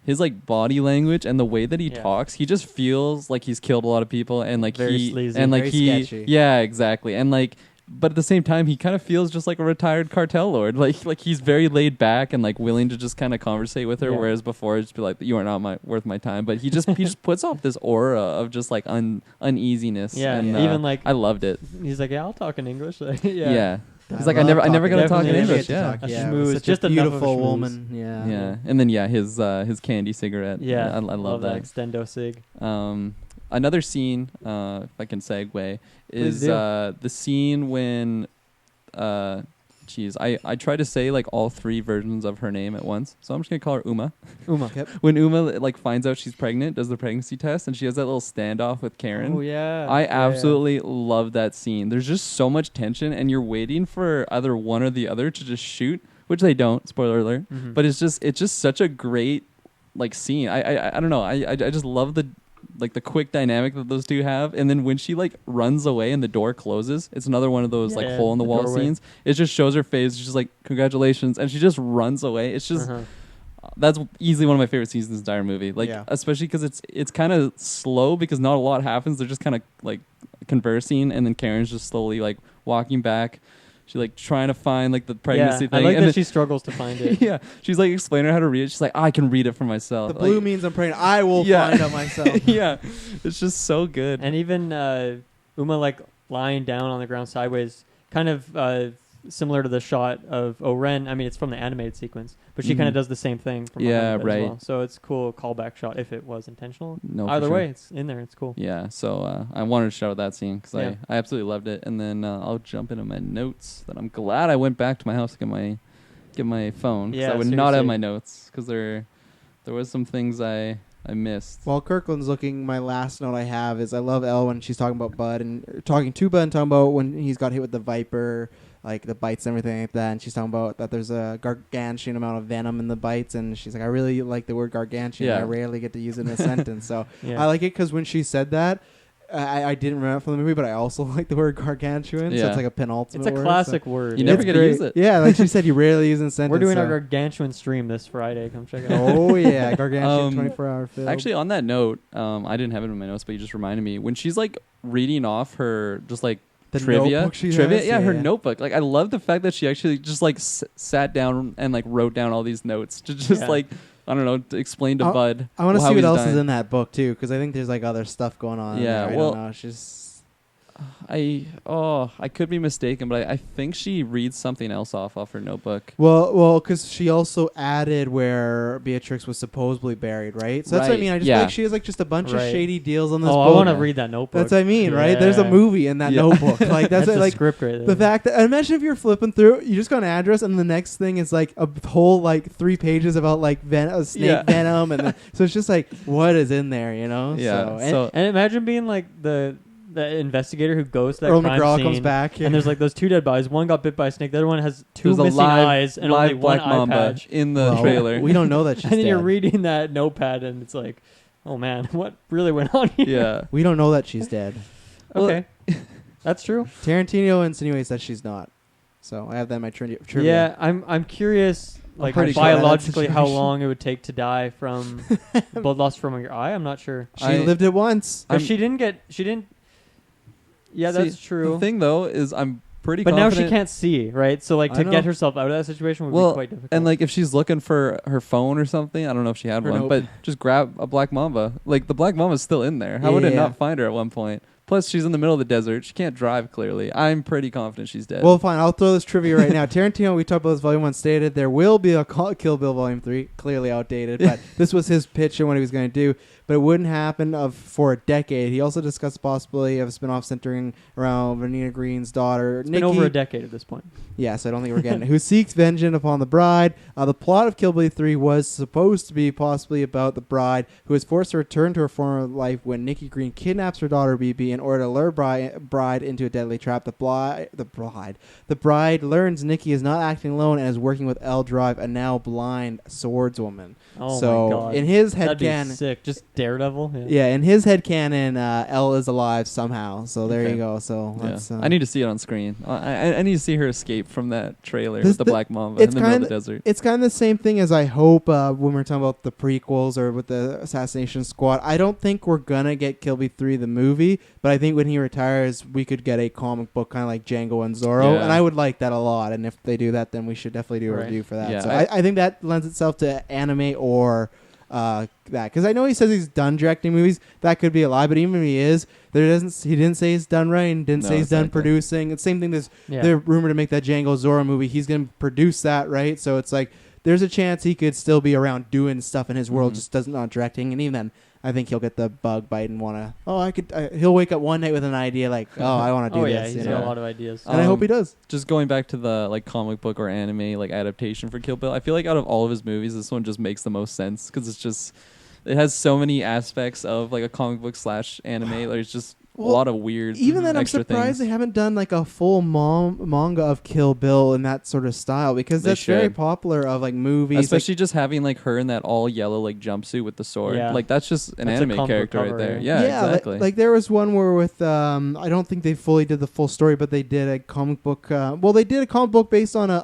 like body language and the way that he talks, he just feels like he's killed a lot of people, and like very sleazy, and like very sketchy. Yeah, exactly. And like, but at the same time, he kind of feels just like a retired cartel lord. Like he's very laid back and like willing to just kind of conversate with her, whereas before it'd just be like, "You are not worth my time." But he just puts off this aura of just like uneasiness. Yeah, and, even like I loved it. He's like, "Yeah, I'll talk in English." Yeah. He's like, I never got to talk in English. Yeah, schmooze, just a beautiful woman. Yeah. And then his candy cigarette. Yeah, I love that extendo cig. Another scene, if I can segue, is the scene when, I try to say like all three versions of her name at once, so I'm just gonna call her Uma. Uma. Yep. When Uma like finds out she's pregnant, does the pregnancy test, and she has that little standoff with Karen. Oh yeah. I absolutely love that scene. There's just so much tension, and you're waiting for either one or the other to just shoot, which they don't. Spoiler alert. Mm-hmm. But it's just such a great like scene. I don't know. I just love the quick dynamic that those two have. And then when she like runs away and the door closes, it's another one of those like hole in the wall scenes. It just shows her face. She's just like, "Congratulations," and she just runs away. It's just that's easily one of my favorite scenes in this entire movie. Like especially because it's kind of slow because not a lot happens. They're just kind of like conversing, and then Karen's just slowly like walking back. She like trying to find like the pregnancy thing. I like that she struggles to find it. Yeah, she's like explaining how to read it. She's like, I can read it for myself. The blue means I'm pregnant. I will find out myself. Yeah, it's just so good. And even Uma like lying down on the ground sideways, kind of similar to the shot of Oren. I mean, it's from the animated sequence, but she kind of does the same thing. From behind it as well. So it's a cool callback shot if it was intentional. No, either way, it's in there. It's cool. Yeah. So I wanted to shout out that scene because I absolutely loved it. And then I'll jump into my notes. That I'm glad I went back to my house to get my phone because I would not have my notes because there was some things I missed. While Kirkland's looking, my last note I have is I love Elle when she's talking about Bud and talking to Bud and talking about when he's got hit with the viper, like the bites and everything like that. And she's talking about that there's a gargantuan amount of venom in the bites. And she's like, I really like the word gargantuan. I rarely get to use it in a sentence. So I like it because when she said that, I didn't remember it from the movie, but I also like the word gargantuan. So it's like a penultimate word. It's a classic word. You never get to use it. Yeah, like she said, you rarely use it in a sentence. We're doing our gargantuan stream this Friday. Come check it out. Oh, yeah. Gargantuan 24-hour film. Actually, on that note, I didn't have it in my notes, but you just reminded me. When she's like reading off her just like the trivia, her notebook. Like I love the fact that she actually just like sat down and like wrote down all these notes to just like, I don't know, to explain to Bud. I want to see what else is in that book too, because I think there's like other stuff going on. Yeah, I don't know. It's just I could be mistaken, but I think she reads something else off her notebook. Well, because she also added where Beatrix was supposedly buried, right? So that's what I mean. I just feel like she has like just a bunch of shady deals on this book. I want to read that notebook. That's what I mean, right? There's a movie in that notebook. Like that's a like script right there. The fact that imagine if you're flipping through, you just got an address, and the next thing is like a whole like 3 pages about like snake venom, and so it's just like what is in there, you know? Yeah. And imagine being like the investigator who goes to that Earl crime McGraw scene, comes back, and there's like those 2 dead bodies. One got bit by a snake. The other one has 2 missing eyes and only one eye patch in the trailer. We don't know that she's and then dead. you're reading that notepad, and it's like, oh man, what really went on here? Yeah, we don't know that she's dead. Okay, that's true. Tarantino insinuates that she's not. So I have that in my trivia. Yeah, I'm curious. Like biologically, how long it would take to die from blood loss from your eye? I'm not sure. She lived it once. She didn't. Yeah, that's true. The thing though is I'm pretty but confident. Now she can't see, right? So like to get herself out of that situation would be quite difficult. And like if she's looking for her phone or something, I don't know if she had one, but just grab a black mamba. Like the black mamba's still in there. How would it not find her at one point? Plus, she's in the middle of the desert. She can't drive, clearly. I'm pretty confident she's dead. Well, fine. I'll throw this trivia right now. Tarantino, we talked about this Volume 1, stated there will be a Kill Bill Volume 3. Clearly outdated, but this was his pitch and what he was going to do. But it wouldn't happen for a decade. He also discussed possibility of a spinoff centering around Vanina Green's daughter, Nikki. It's been over a decade at this point. Yes, I don't think we're getting it. Who seeks vengeance upon the bride. The plot of Kill Bill 3 was supposed to be possibly about the bride who is forced to return to her former life when Nikki Green kidnaps her daughter BB in order to lure bride into a deadly trap. The bride learns Nikki is not acting alone and is working with Elle Drive, a now blind swordswoman. Oh so my God. In his head That'd canon, be sick. Just Daredevil. Yeah, in his head canon, Elle is alive somehow. So there you go. So that's, I need to see it on screen. I need to see her escape from that trailer with the Black Mamba in the middle of the desert. It's kind of the same thing as I hope when we're talking about the prequels or with the Assassination Squad. I don't think we're gonna get Kill Bill 3 the movie, but I think when he retires, we could get a comic book kind of like Django and Zorro, and I would like that a lot. And if they do that, then we should definitely do a review for that. Yeah, so I think that lends itself to anime or that, because I know he says he's done directing movies. That could be a lie, but even if he is, he didn't say he's done writing, didn't say he's done producing. It's the same thing. They're rumored to make that Django Zorro movie. He's gonna produce that, right? So it's like there's a chance he could still be around doing stuff in his world, just not directing. And even then, I think he'll get the bug bite and want to. He'll wake up one night with an idea like, I want to do this. Yeah, he's got a lot of ideas, and I hope he does. Just going back to the like comic book or anime like adaptation for Kill Bill, I feel like out of all of his movies, this one just makes the most sense because it has so many aspects of like a comic book / anime. There's just a lot of weird. Even then, I'm surprised they haven't done like a full manga of Kill Bill in that sort of style, because that's very popular of like movies. Especially just having like her in that all yellow like jumpsuit with the sword. Yeah. Like that's just an anime character right there. Yeah, exactly. Like there was one where with I don't think they fully did the full story, but they did a comic book. They did a comic book based on a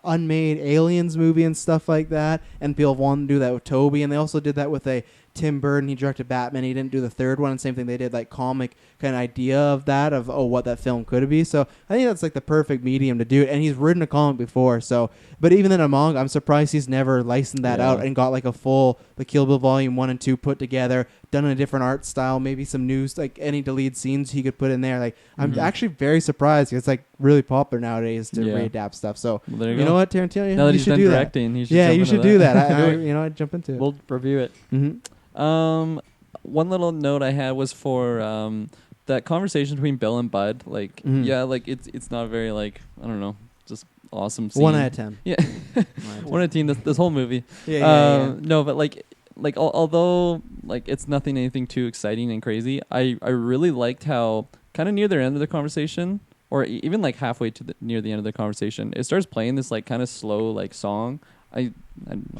unmade Aliens movie and stuff like that. And people wanted to do that with Toby, and they also did that with a Tim Burton. He directed Batman. He didn't do the third one. And same thing, they did like comic kind of idea of that, of what that film could be. So I think that's like the perfect medium to do it. And he's written a comic before. So, but even in a manga, I'm surprised he's never licensed that out and got like a full the Kill Bill Volume 1 and 2 put together, done a different art style, maybe some news, like any deleted scenes he could put in there. Like I'm actually very surprised. It's like really popular nowadays to readapt stuff. So well, you know what, Tarantino, now that you he's should done do directing, that. He should You should do that. I'd jump into it. We'll review it. One little note I had was for that conversation between Bill and Bud. Like, like it's not very like, I don't know, just awesome scene. 1 out of 10. Yeah. 1 out of 10. This whole movie. Yeah. No, but like although like it's anything too exciting and crazy, I really liked how kind of near the end of the conversation, or even like halfway to near the end of the conversation, it starts playing this like kind of slow like song. I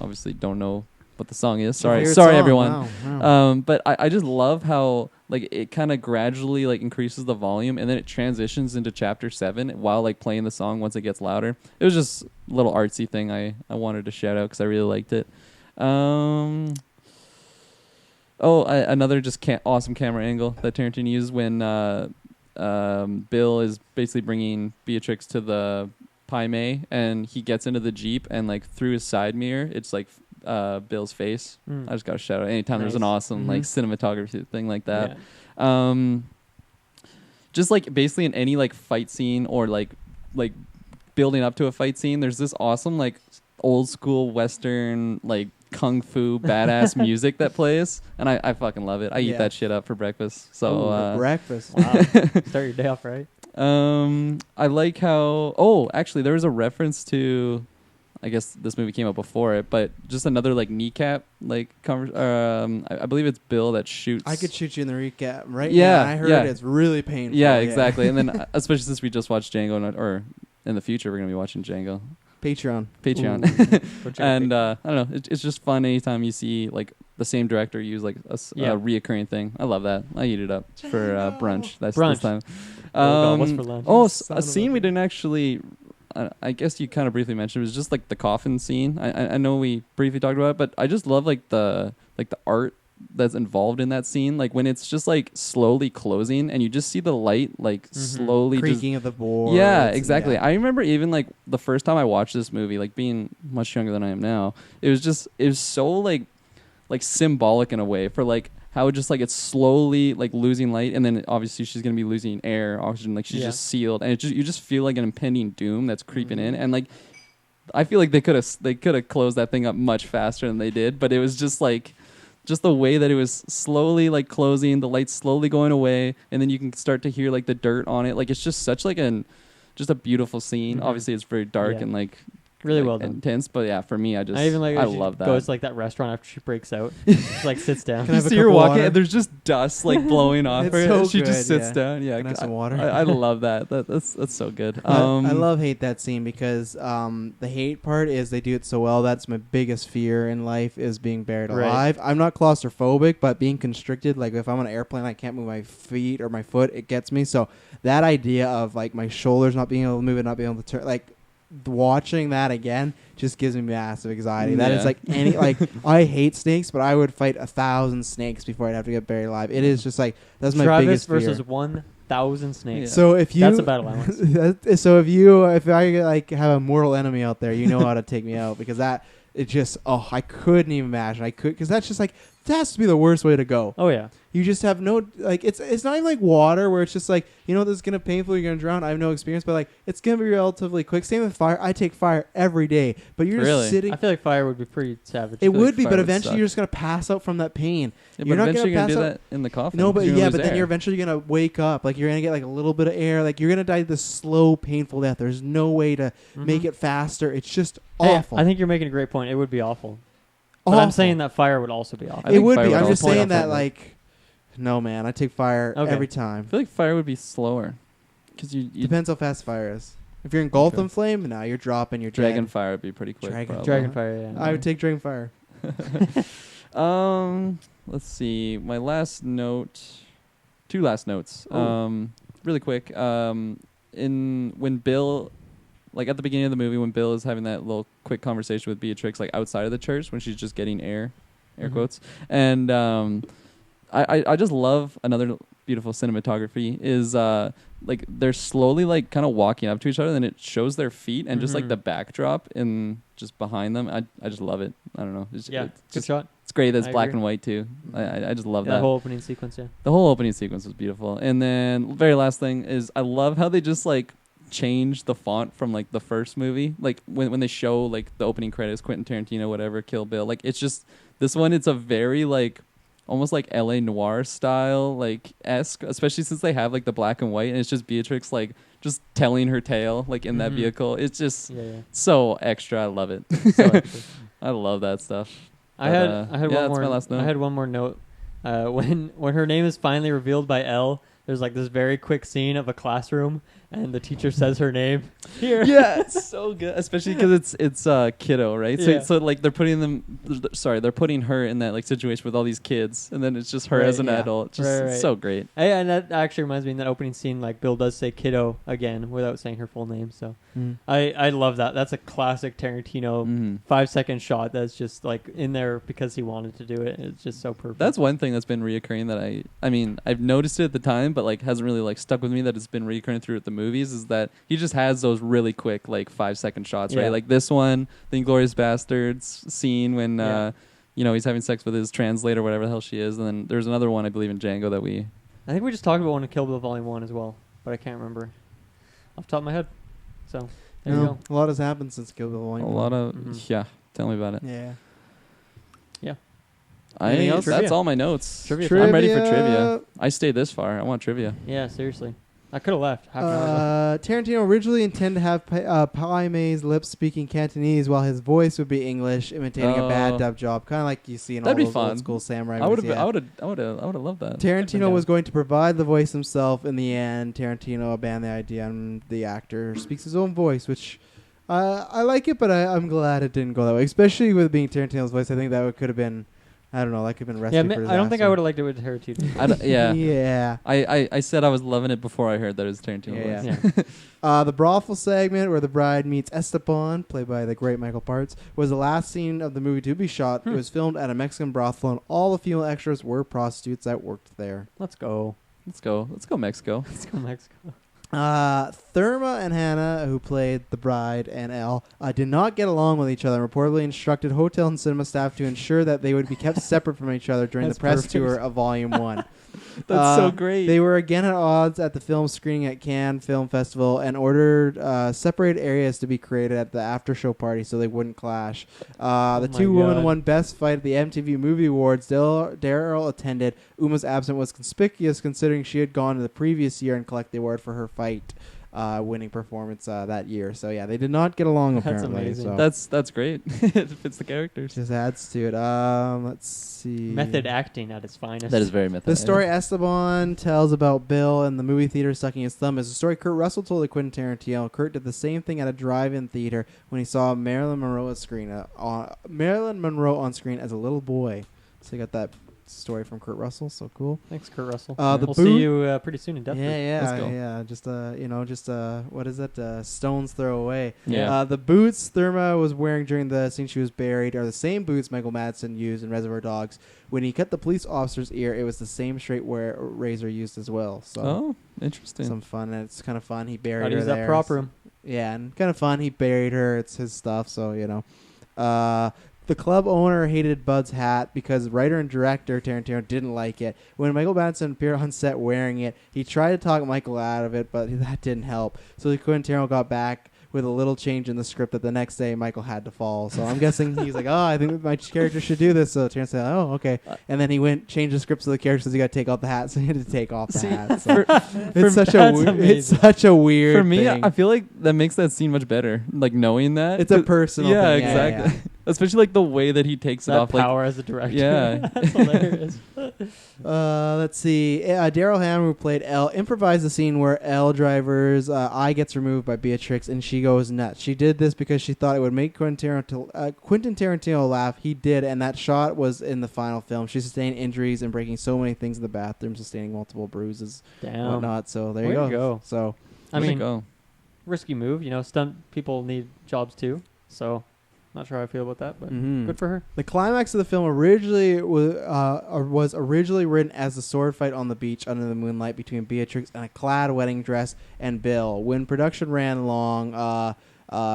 obviously don't know what the song is. Sorry everyone. Wow. But I just love how like it kind of gradually like increases the volume, and then it transitions into chapter 7 while like playing the song once it gets louder. It was just a little artsy thing I wanted to shout out because I really liked it. Another just awesome camera angle that Tarantino used when Bill is basically bringing Beatrix to the Pai Mei, and he gets into the Jeep, and like through his side mirror, it's like Bill's face. I just got a shout out anytime there's an awesome like cinematography thing like that. Just like basically in any like fight scene or like building up to a fight scene, there's this awesome like old school Western like kung fu badass music that plays, and I fucking love it. I eat that shit up for breakfast. So breakfast. Wow. Start your day off right. I like how actually there was a reference to, I guess this movie came out before it, but just another like kneecap like I believe it's Bill that shoots. I could shoot you in the kneecap, right? Yeah, I heard it's really painful. Yeah, exactly. And then especially since we just watched Django, or in the future we're gonna be watching Django. Patreon. And I don't know, it's just fun anytime you see like the same director use like a reoccurring thing. I love that. I eat it up for brunch. That's this time. What's for lunch? A scene we didn't actually. I guess you kind of briefly mentioned it was just like the coffin scene. I know we briefly talked about it, but I just love like the art that's involved in that scene. Like when it's just like slowly closing and you just see the light like slowly creaking of the board. Yeah, exactly. I remember even like the first time I watched this movie, like being much younger than I am now, it was so like symbolic in a way for like how just like it's slowly like losing light, and then obviously she's gonna be losing air, oxygen, like she's just sealed, and you just feel like an impending doom that's creeping in, and like I feel like they could have closed that thing up much faster than they did, but it was just like the way that it was slowly like closing, the light slowly going away, and then you can start to hear like the dirt on it. Like it's just such like just a beautiful scene. Obviously it's very dark and like really well done, intense, but yeah, for me, I love that. Goes to like that restaurant after she breaks out, just like sits down. Can I see her walking, and there's just dust like blowing off her. So she good, just sits down. Yeah, can I have some water? I love that. That's so good. I love hate that scene because the hate part is they do it so well. That's my biggest fear in life is being buried alive. I'm not claustrophobic, but being constricted, like if I'm on an airplane, I can't move my feet or my foot. It gets me. So that idea of like my shoulders not being able to move and not being able to turn, like watching that again just gives me massive anxiety. That is like any like I hate snakes, but I would fight 1,000 snakes before I'd have to get buried alive. It is just like that's my biggest fear. Travis versus 1,000 snakes. So if you that's a battle I want. So if I like have a mortal enemy out there, you know how to take me out, because that it just I couldn't even imagine. I could, because that's just like that has to be the worst way to go. Oh yeah. You just have no, like, it's not even like water where it's just like, you know, this is going to painful, you're going to drown. I have no experience, but like, it's going to be relatively quick. Same with fire. I take fire every day, but you're just sitting. I feel like fire would be pretty savage. It would be, but eventually you're just going to pass out from that pain. Yeah, you're but not eventually going to do that in the coffin. No, but then you're eventually going to wake up. Like, you're going to get like a little bit of air. Like, you're going to die this slow, painful death. There's no way to make it faster. It's just awful. I think you're making a great point. It would be awful. But I'm saying that fire would also be awful. It would be. I'm just saying that, like, no, man, I take fire every time. I feel like fire would be slower. Because you depends how fast fire is. If you're engulfed in flame, now you're dropping your dragon fire would be pretty quick. Dragon fire, yeah. I would take dragon fire. Let's see. My last note. Two last notes. Really quick. When Bill, like at the beginning of the movie, when Bill is having that little quick conversation with Beatrix, like outside of the church, when she's just getting air quotes, and I just love another beautiful cinematography is like they're slowly like kind of walking up to each other, and it shows their feet and just like the backdrop in just behind them. I just love it. I don't know. Good shot. It's great that it's I black agree. and white too. I just love That that. whole opening sequence, yeah. The whole opening sequence was beautiful. And then very last thing is I love how they just like change the font from like the first movie. Like when they show like the opening credits, Quentin Tarantino, whatever, Kill Bill. Like it's just this one. It's a very like almost like LA noir style like esque, especially since they have like the black and white, and it's just Beatrix like just telling her tale like in that vehicle. It's just so extra. I love it. So extra. I love that stuff. I had one more. My last note. I had one more note. When her name is finally revealed by Elle, there's like this very quick scene of a classroom, and the teacher says her name. Here. Yeah, it's so good, especially because it's kiddo, right? Yeah. So like they're putting her in that like situation with all these kids, and then it's just her as an adult. Just It's so great. And that actually reminds me, in that opening scene, like Bill does say kiddo again without saying her full name. So I love that. That's a classic Tarantino 5-second shot that's just like in there because he wanted to do it. It's just so perfect. That's one thing that's been reoccurring that I mean I've noticed it at the time, but like hasn't really like stuck with me, that it's been reoccurring through the movies, is that he just has those really quick like 5-second shots, right? Like this one, the Inglourious Bastards scene when he's having sex with his translator, whatever the hell she is, and then there's another one I believe in Django that I think we just talked about one in Kill Bill Volume 1 as well, but I can't remember off the top of my head. So there you go. A lot has happened since Kill Bill Volume 1. A lot of tell me about it. Yeah. That's all my notes. Trivia. I'm ready for trivia. I stayed this far. I want trivia. Yeah, seriously. I could have left half an hour ago. Tarantino originally intended to have Pai Mei's lips speaking Cantonese while his voice would be English, imitating a bad dub job, kind of like you see in all those old school samurai movies. I would have loved that. Tarantino was going to provide the voice himself. In the end, Tarantino abandoned the idea, and the actor speaks his own voice, which I like it, but I'm glad it didn't go that way. Especially with being Tarantino's voice, I think that could have been. I don't know. That could have been recipe for disaster. I don't think I would have liked it with Tarantino. Yeah. I said I was loving it before I heard that it was Tarantino. The brothel segment where the bride meets Esteban, played by the great Michael Parts, was the last scene of the movie to be shot. It was filmed at a Mexican brothel, and all the female extras were prostitutes that worked there. Let's go Mexico. Let's go Mexico. Therma and Hannah, who played the bride and Elle, did not get along with each other and reportedly instructed hotel and cinema staff to ensure that they would be kept separate from each other during the press tour of Volume 1. That's so great. They were again at odds at the film screening at Cannes Film Festival and ordered separate areas to be created at the after show party so they wouldn't clash. The two women won Best Fight at the MTV Movie Awards. Daryl attended. Uma's absence was conspicuous considering she had gone in the previous year and collected the award for her fight. Winning performance that year. So yeah, they did not get along apparently. That's amazing. So. That's great. It fits the characters. Just adds to it. Let's see. Method acting at its finest. That is very method. The story Esteban tells about Bill in the movie theater sucking his thumb is a story Kurt Russell told to Quentin Tarantino. Kurt did the same thing at a drive-in theater when he saw Marilyn Monroe on screen as a little boy. So you got that story from Kurt Russell, so cool. Thanks, Kurt Russell. We'll see you pretty soon in Deptford. Just what is that? Stone's throw away. Yeah. The boots Therma was wearing during the scene she was buried are the same boots Michael Madsen used in Reservoir Dogs. When he cut the police officer's ear, it was the same straight razor used as well. So interesting. Some fun, and it's kind of fun. He buried her use there. that prop room. Yeah, and kind of fun. He buried her. It's his stuff, so the club owner hated Bud's hat because writer and director Tarantino didn't like it. When Michael Madsen appeared on set wearing it, he tried to talk Michael out of it, but that didn't help. So Quentin Tarantino got back with a little change in the script that the next day Michael had to follow. So I'm guessing he's like, I think my character should do this. So Tarantino said, okay. And then he changed the script so the character says he got to take off the hat, so he had to take off the hat. So it's such a weird For me, thing. I feel like that makes that scene much better. Like knowing that. It's a personal thing. Yeah, exactly. Yeah. Especially like the way that he takes it off. Power as a director. Yeah. That's hilarious. Let's see. Daryl Hannah, who played Elle, improvised the scene where Elle driver's eye gets removed by Beatrix and she goes nuts. She did this because she thought it would make Quentin Tarantino laugh. He did, and that shot was in the final film. She sustained injuries and breaking so many things in the bathroom, sustaining multiple bruises and whatnot. So there you go. So I mean, risky move. Stunt people need jobs too. So not sure how I feel about that, but good for her. The climax of the film originally was originally written as a sword fight on the beach under the moonlight between Beatrix in a clad wedding dress and Bill. When production ran long,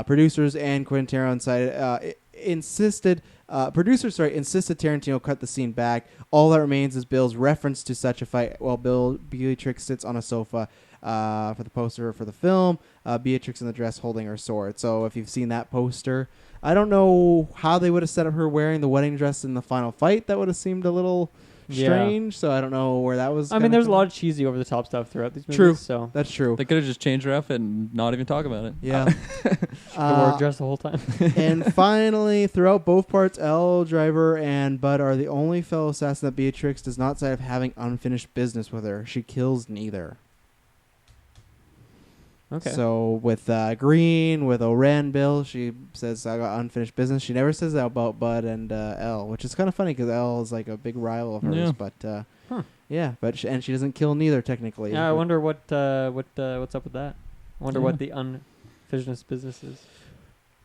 producers and Quentin Tarantino insisted Tarantino cut the scene back. All that remains is Bill's reference to such a fight while Beatrix sits on a sofa for the poster for the film. Beatrix in the dress holding her sword. So if you've seen that poster, I don't know how they would have set up her wearing the wedding dress in the final fight. That would have seemed a little strange. So I don't know where that was. I mean, there's a lot of cheesy over the top stuff throughout these movies. True. So that's true. They could have just changed her outfit and not even talk about it. Yeah. wore a dress the whole time. And finally, throughout both parts, Elle, Driver, and Bud are the only fellow assassin that Beatrix does not say of having unfinished business with her. She kills neither. Okay. So with Green, with Oren, Bill, she says, I got unfinished business. She never says that about Bud and Elle, which is kind of funny because Elle is like a big rival of hers. Yeah. But yeah, but she doesn't kill neither technically. Yeah, I wonder what's up with that. I wonder what the unfinished business is.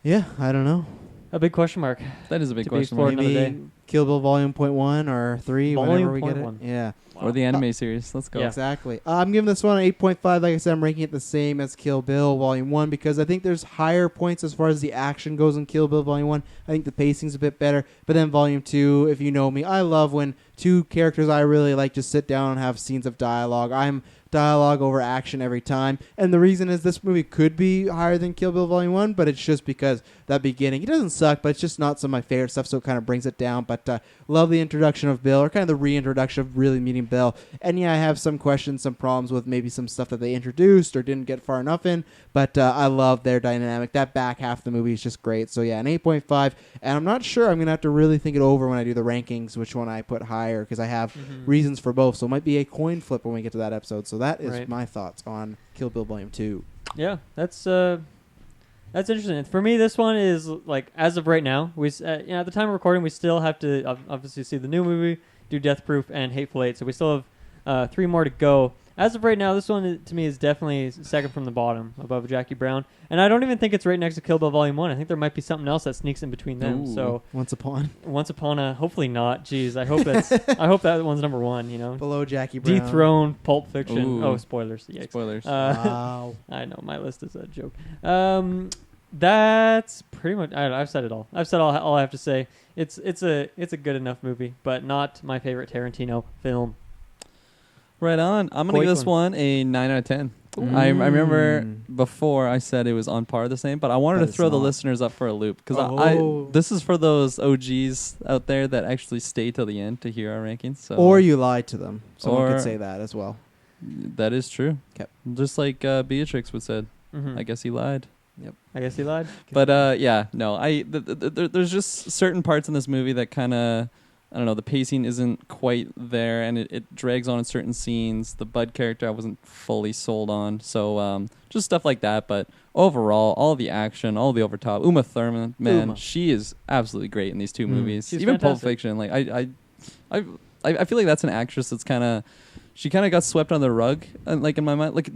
Yeah, I don't know. A big question mark. That is a big To be question. explored Mark. another Maybe day. Kill Bill Volume .1 or 3, Volume whenever we get 1. it. Yeah. Or the anime series. Let's go. Yeah. Exactly. I'm giving this one an 8.5. Like I said, I'm ranking it the same as Kill Bill Volume 1 because I think there's higher points as far as the action goes in Kill Bill Volume 1. I think the pacing's a bit better. But then Volume 2, if you know me, I love when two characters I really like just sit down and have scenes of dialogue. I'm dialogue over action every time. And the reason is this movie could be higher than Kill Bill Volume 1, but it's just because that beginning, it doesn't suck, but it's just not some of my favorite stuff, so it kind of brings it down. But love the introduction of Bill, or kind of the reintroduction of really meeting Bill. And yeah, I have some questions, some problems with maybe some stuff that they introduced or didn't get far enough in, but I love their dynamic. That back half of the movie is just great. So yeah, an 8.5. And I'm not sure, I'm going to have to really think it over when I do the rankings, which one I put higher, because I have reasons for both. So it might be a coin flip when we get to that episode. So that is my thoughts on Kill Bill Volume 2. Yeah, that's interesting. For me, this one is like, as of right now, at the time of recording, we still have to obviously see the new movie, do Death Proof and Hateful Eight. So we still have 3 more to go. As of right now, this one to me is definitely second from the bottom, above Jackie Brown. And I don't even think it's right next to Kill Bill Volume 1. I think there might be something else that sneaks in between them. Ooh, so Once Upon a, hopefully not. Jeez, I hope that one's number 1. You know, below Jackie Brown. Dethrone, Pulp Fiction. Ooh. Oh, spoilers! Yikes. Spoilers. Wow. I know my list is a joke. That's pretty much. I don't know, I've said it all. I've said all I have to say. It's a good enough movie, but not my favorite Tarantino film. Right on. I'm going to give this one a 9 out of 10. I remember before I said it was on par the same, but I wanted to throw the listeners up for a loop because this is for those OGs out there that actually stay till the end to hear our rankings. So. Or you lied to them. Someone could say that as well. That is true. Okay. Just like Beatrix would said. Mm-hmm. I guess he lied. Yep. I guess he lied. But yeah, no. There's just certain parts in this movie that kind of, I don't know, the pacing isn't quite there, and it drags on in certain scenes. The Bud character I wasn't fully sold on, so just stuff like that. But overall, all the action, all the overtop. Uma Thurman, man, she is absolutely great in these two movies. She's Even fantastic. Pulp Fiction, like I feel like that's an actress that's she kind of got swept on the rug, like in my mind. Like,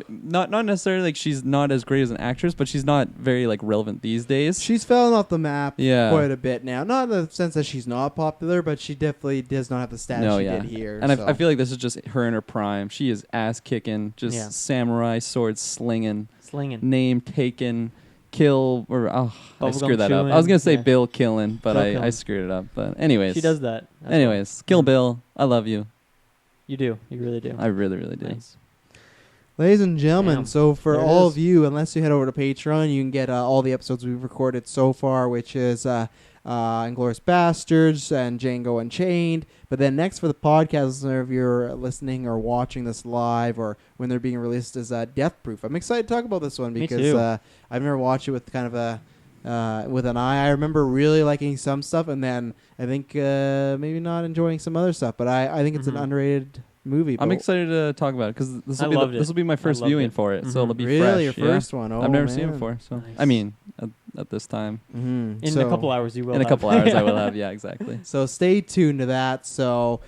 not necessarily like she's not as great as an actress, but she's not very like relevant these days. She's fallen off the map Yeah. quite a bit now. Not in the sense that she's not popular, but she definitely does not have the status she did here. And so. I feel like this is just her in her prime. She is ass kicking, just samurai sword slinging, name taken, kill, or I screwed that up. I was gonna say Bill killing, but I screwed it up. But anyways, she does that. Anyways, Kill Bill, I love you. You do. You really do. I really, really do. Nice. Ladies and gentlemen, so for There it all is. of you, unless you head over to Patreon, you can get all the episodes we've recorded so far, which is Inglourious Bastards and Django Unchained. But then next for the podcast listener, if you're listening or watching this live or when they're being released, is Death Proof. I'm excited to talk about this one because I've never watched it with kind of with an eye. I remember really liking some stuff, and then I think maybe not enjoying some other stuff. But I think it's an underrated movie. I'm excited to talk about it because this will be my first loved viewing it. for it, so it'll be fresh. Really, your first one? Oh, I've never man. seen it before, so Nice. I mean, at this time, In a couple hours, you will. in a couple hours, I will have. Yeah, exactly. So stay tuned to that. So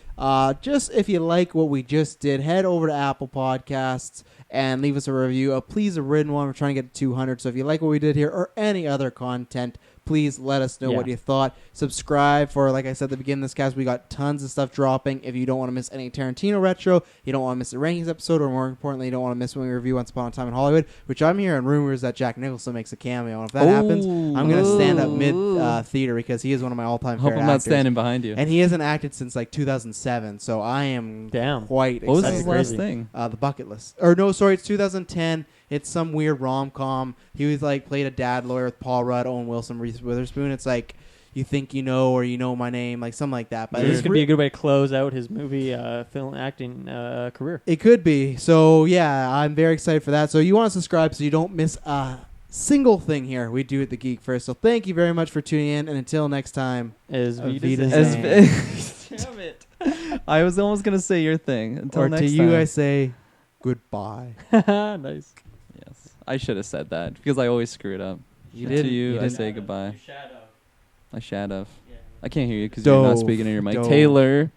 just if you like what we just did, head over to Apple Podcasts and leave us a review. Please, a written one. We're trying to get to 200. So if you like what we did here or any other content, please let us know what you thought. Subscribe for, like I said at the beginning of this cast, we got tons of stuff dropping. If you don't want to miss any Tarantino retro, you don't want to miss the rankings episode, or more importantly, you don't want to miss when we review Once Upon a Time in Hollywood, which I'm hearing rumors that Jack Nicholson makes a cameo. And if that happens, I'm going to stand up mid-theater because he is one of my all-time favorite actors. Hope I'm not actors. standing behind you. And he hasn't acted since like 2007, so I am quite excited. What was his last thing? The Bucket List. Or no, sorry, it's 2010. It's some weird rom-com. He was like played a dad lawyer with Paul Rudd, Owen Wilson, Reese Witherspoon. It's like You Think You Know or You Know My Name, like something like that. But this could be a good way to close out his movie film acting career. It could be. So yeah, I'm very excited for that. So you want to subscribe so you don't miss a single thing here we do at the Geek First. So thank you very much for tuning in, and until next time, Damn it! I was almost gonna say your thing. Until next to time. you, I say goodbye. Nice. Yes, I should have said that because I always screw it up. You did. To you, I say goodbye. I should have. I can't hear you because you're not speaking in your mic. Dove. Taylor.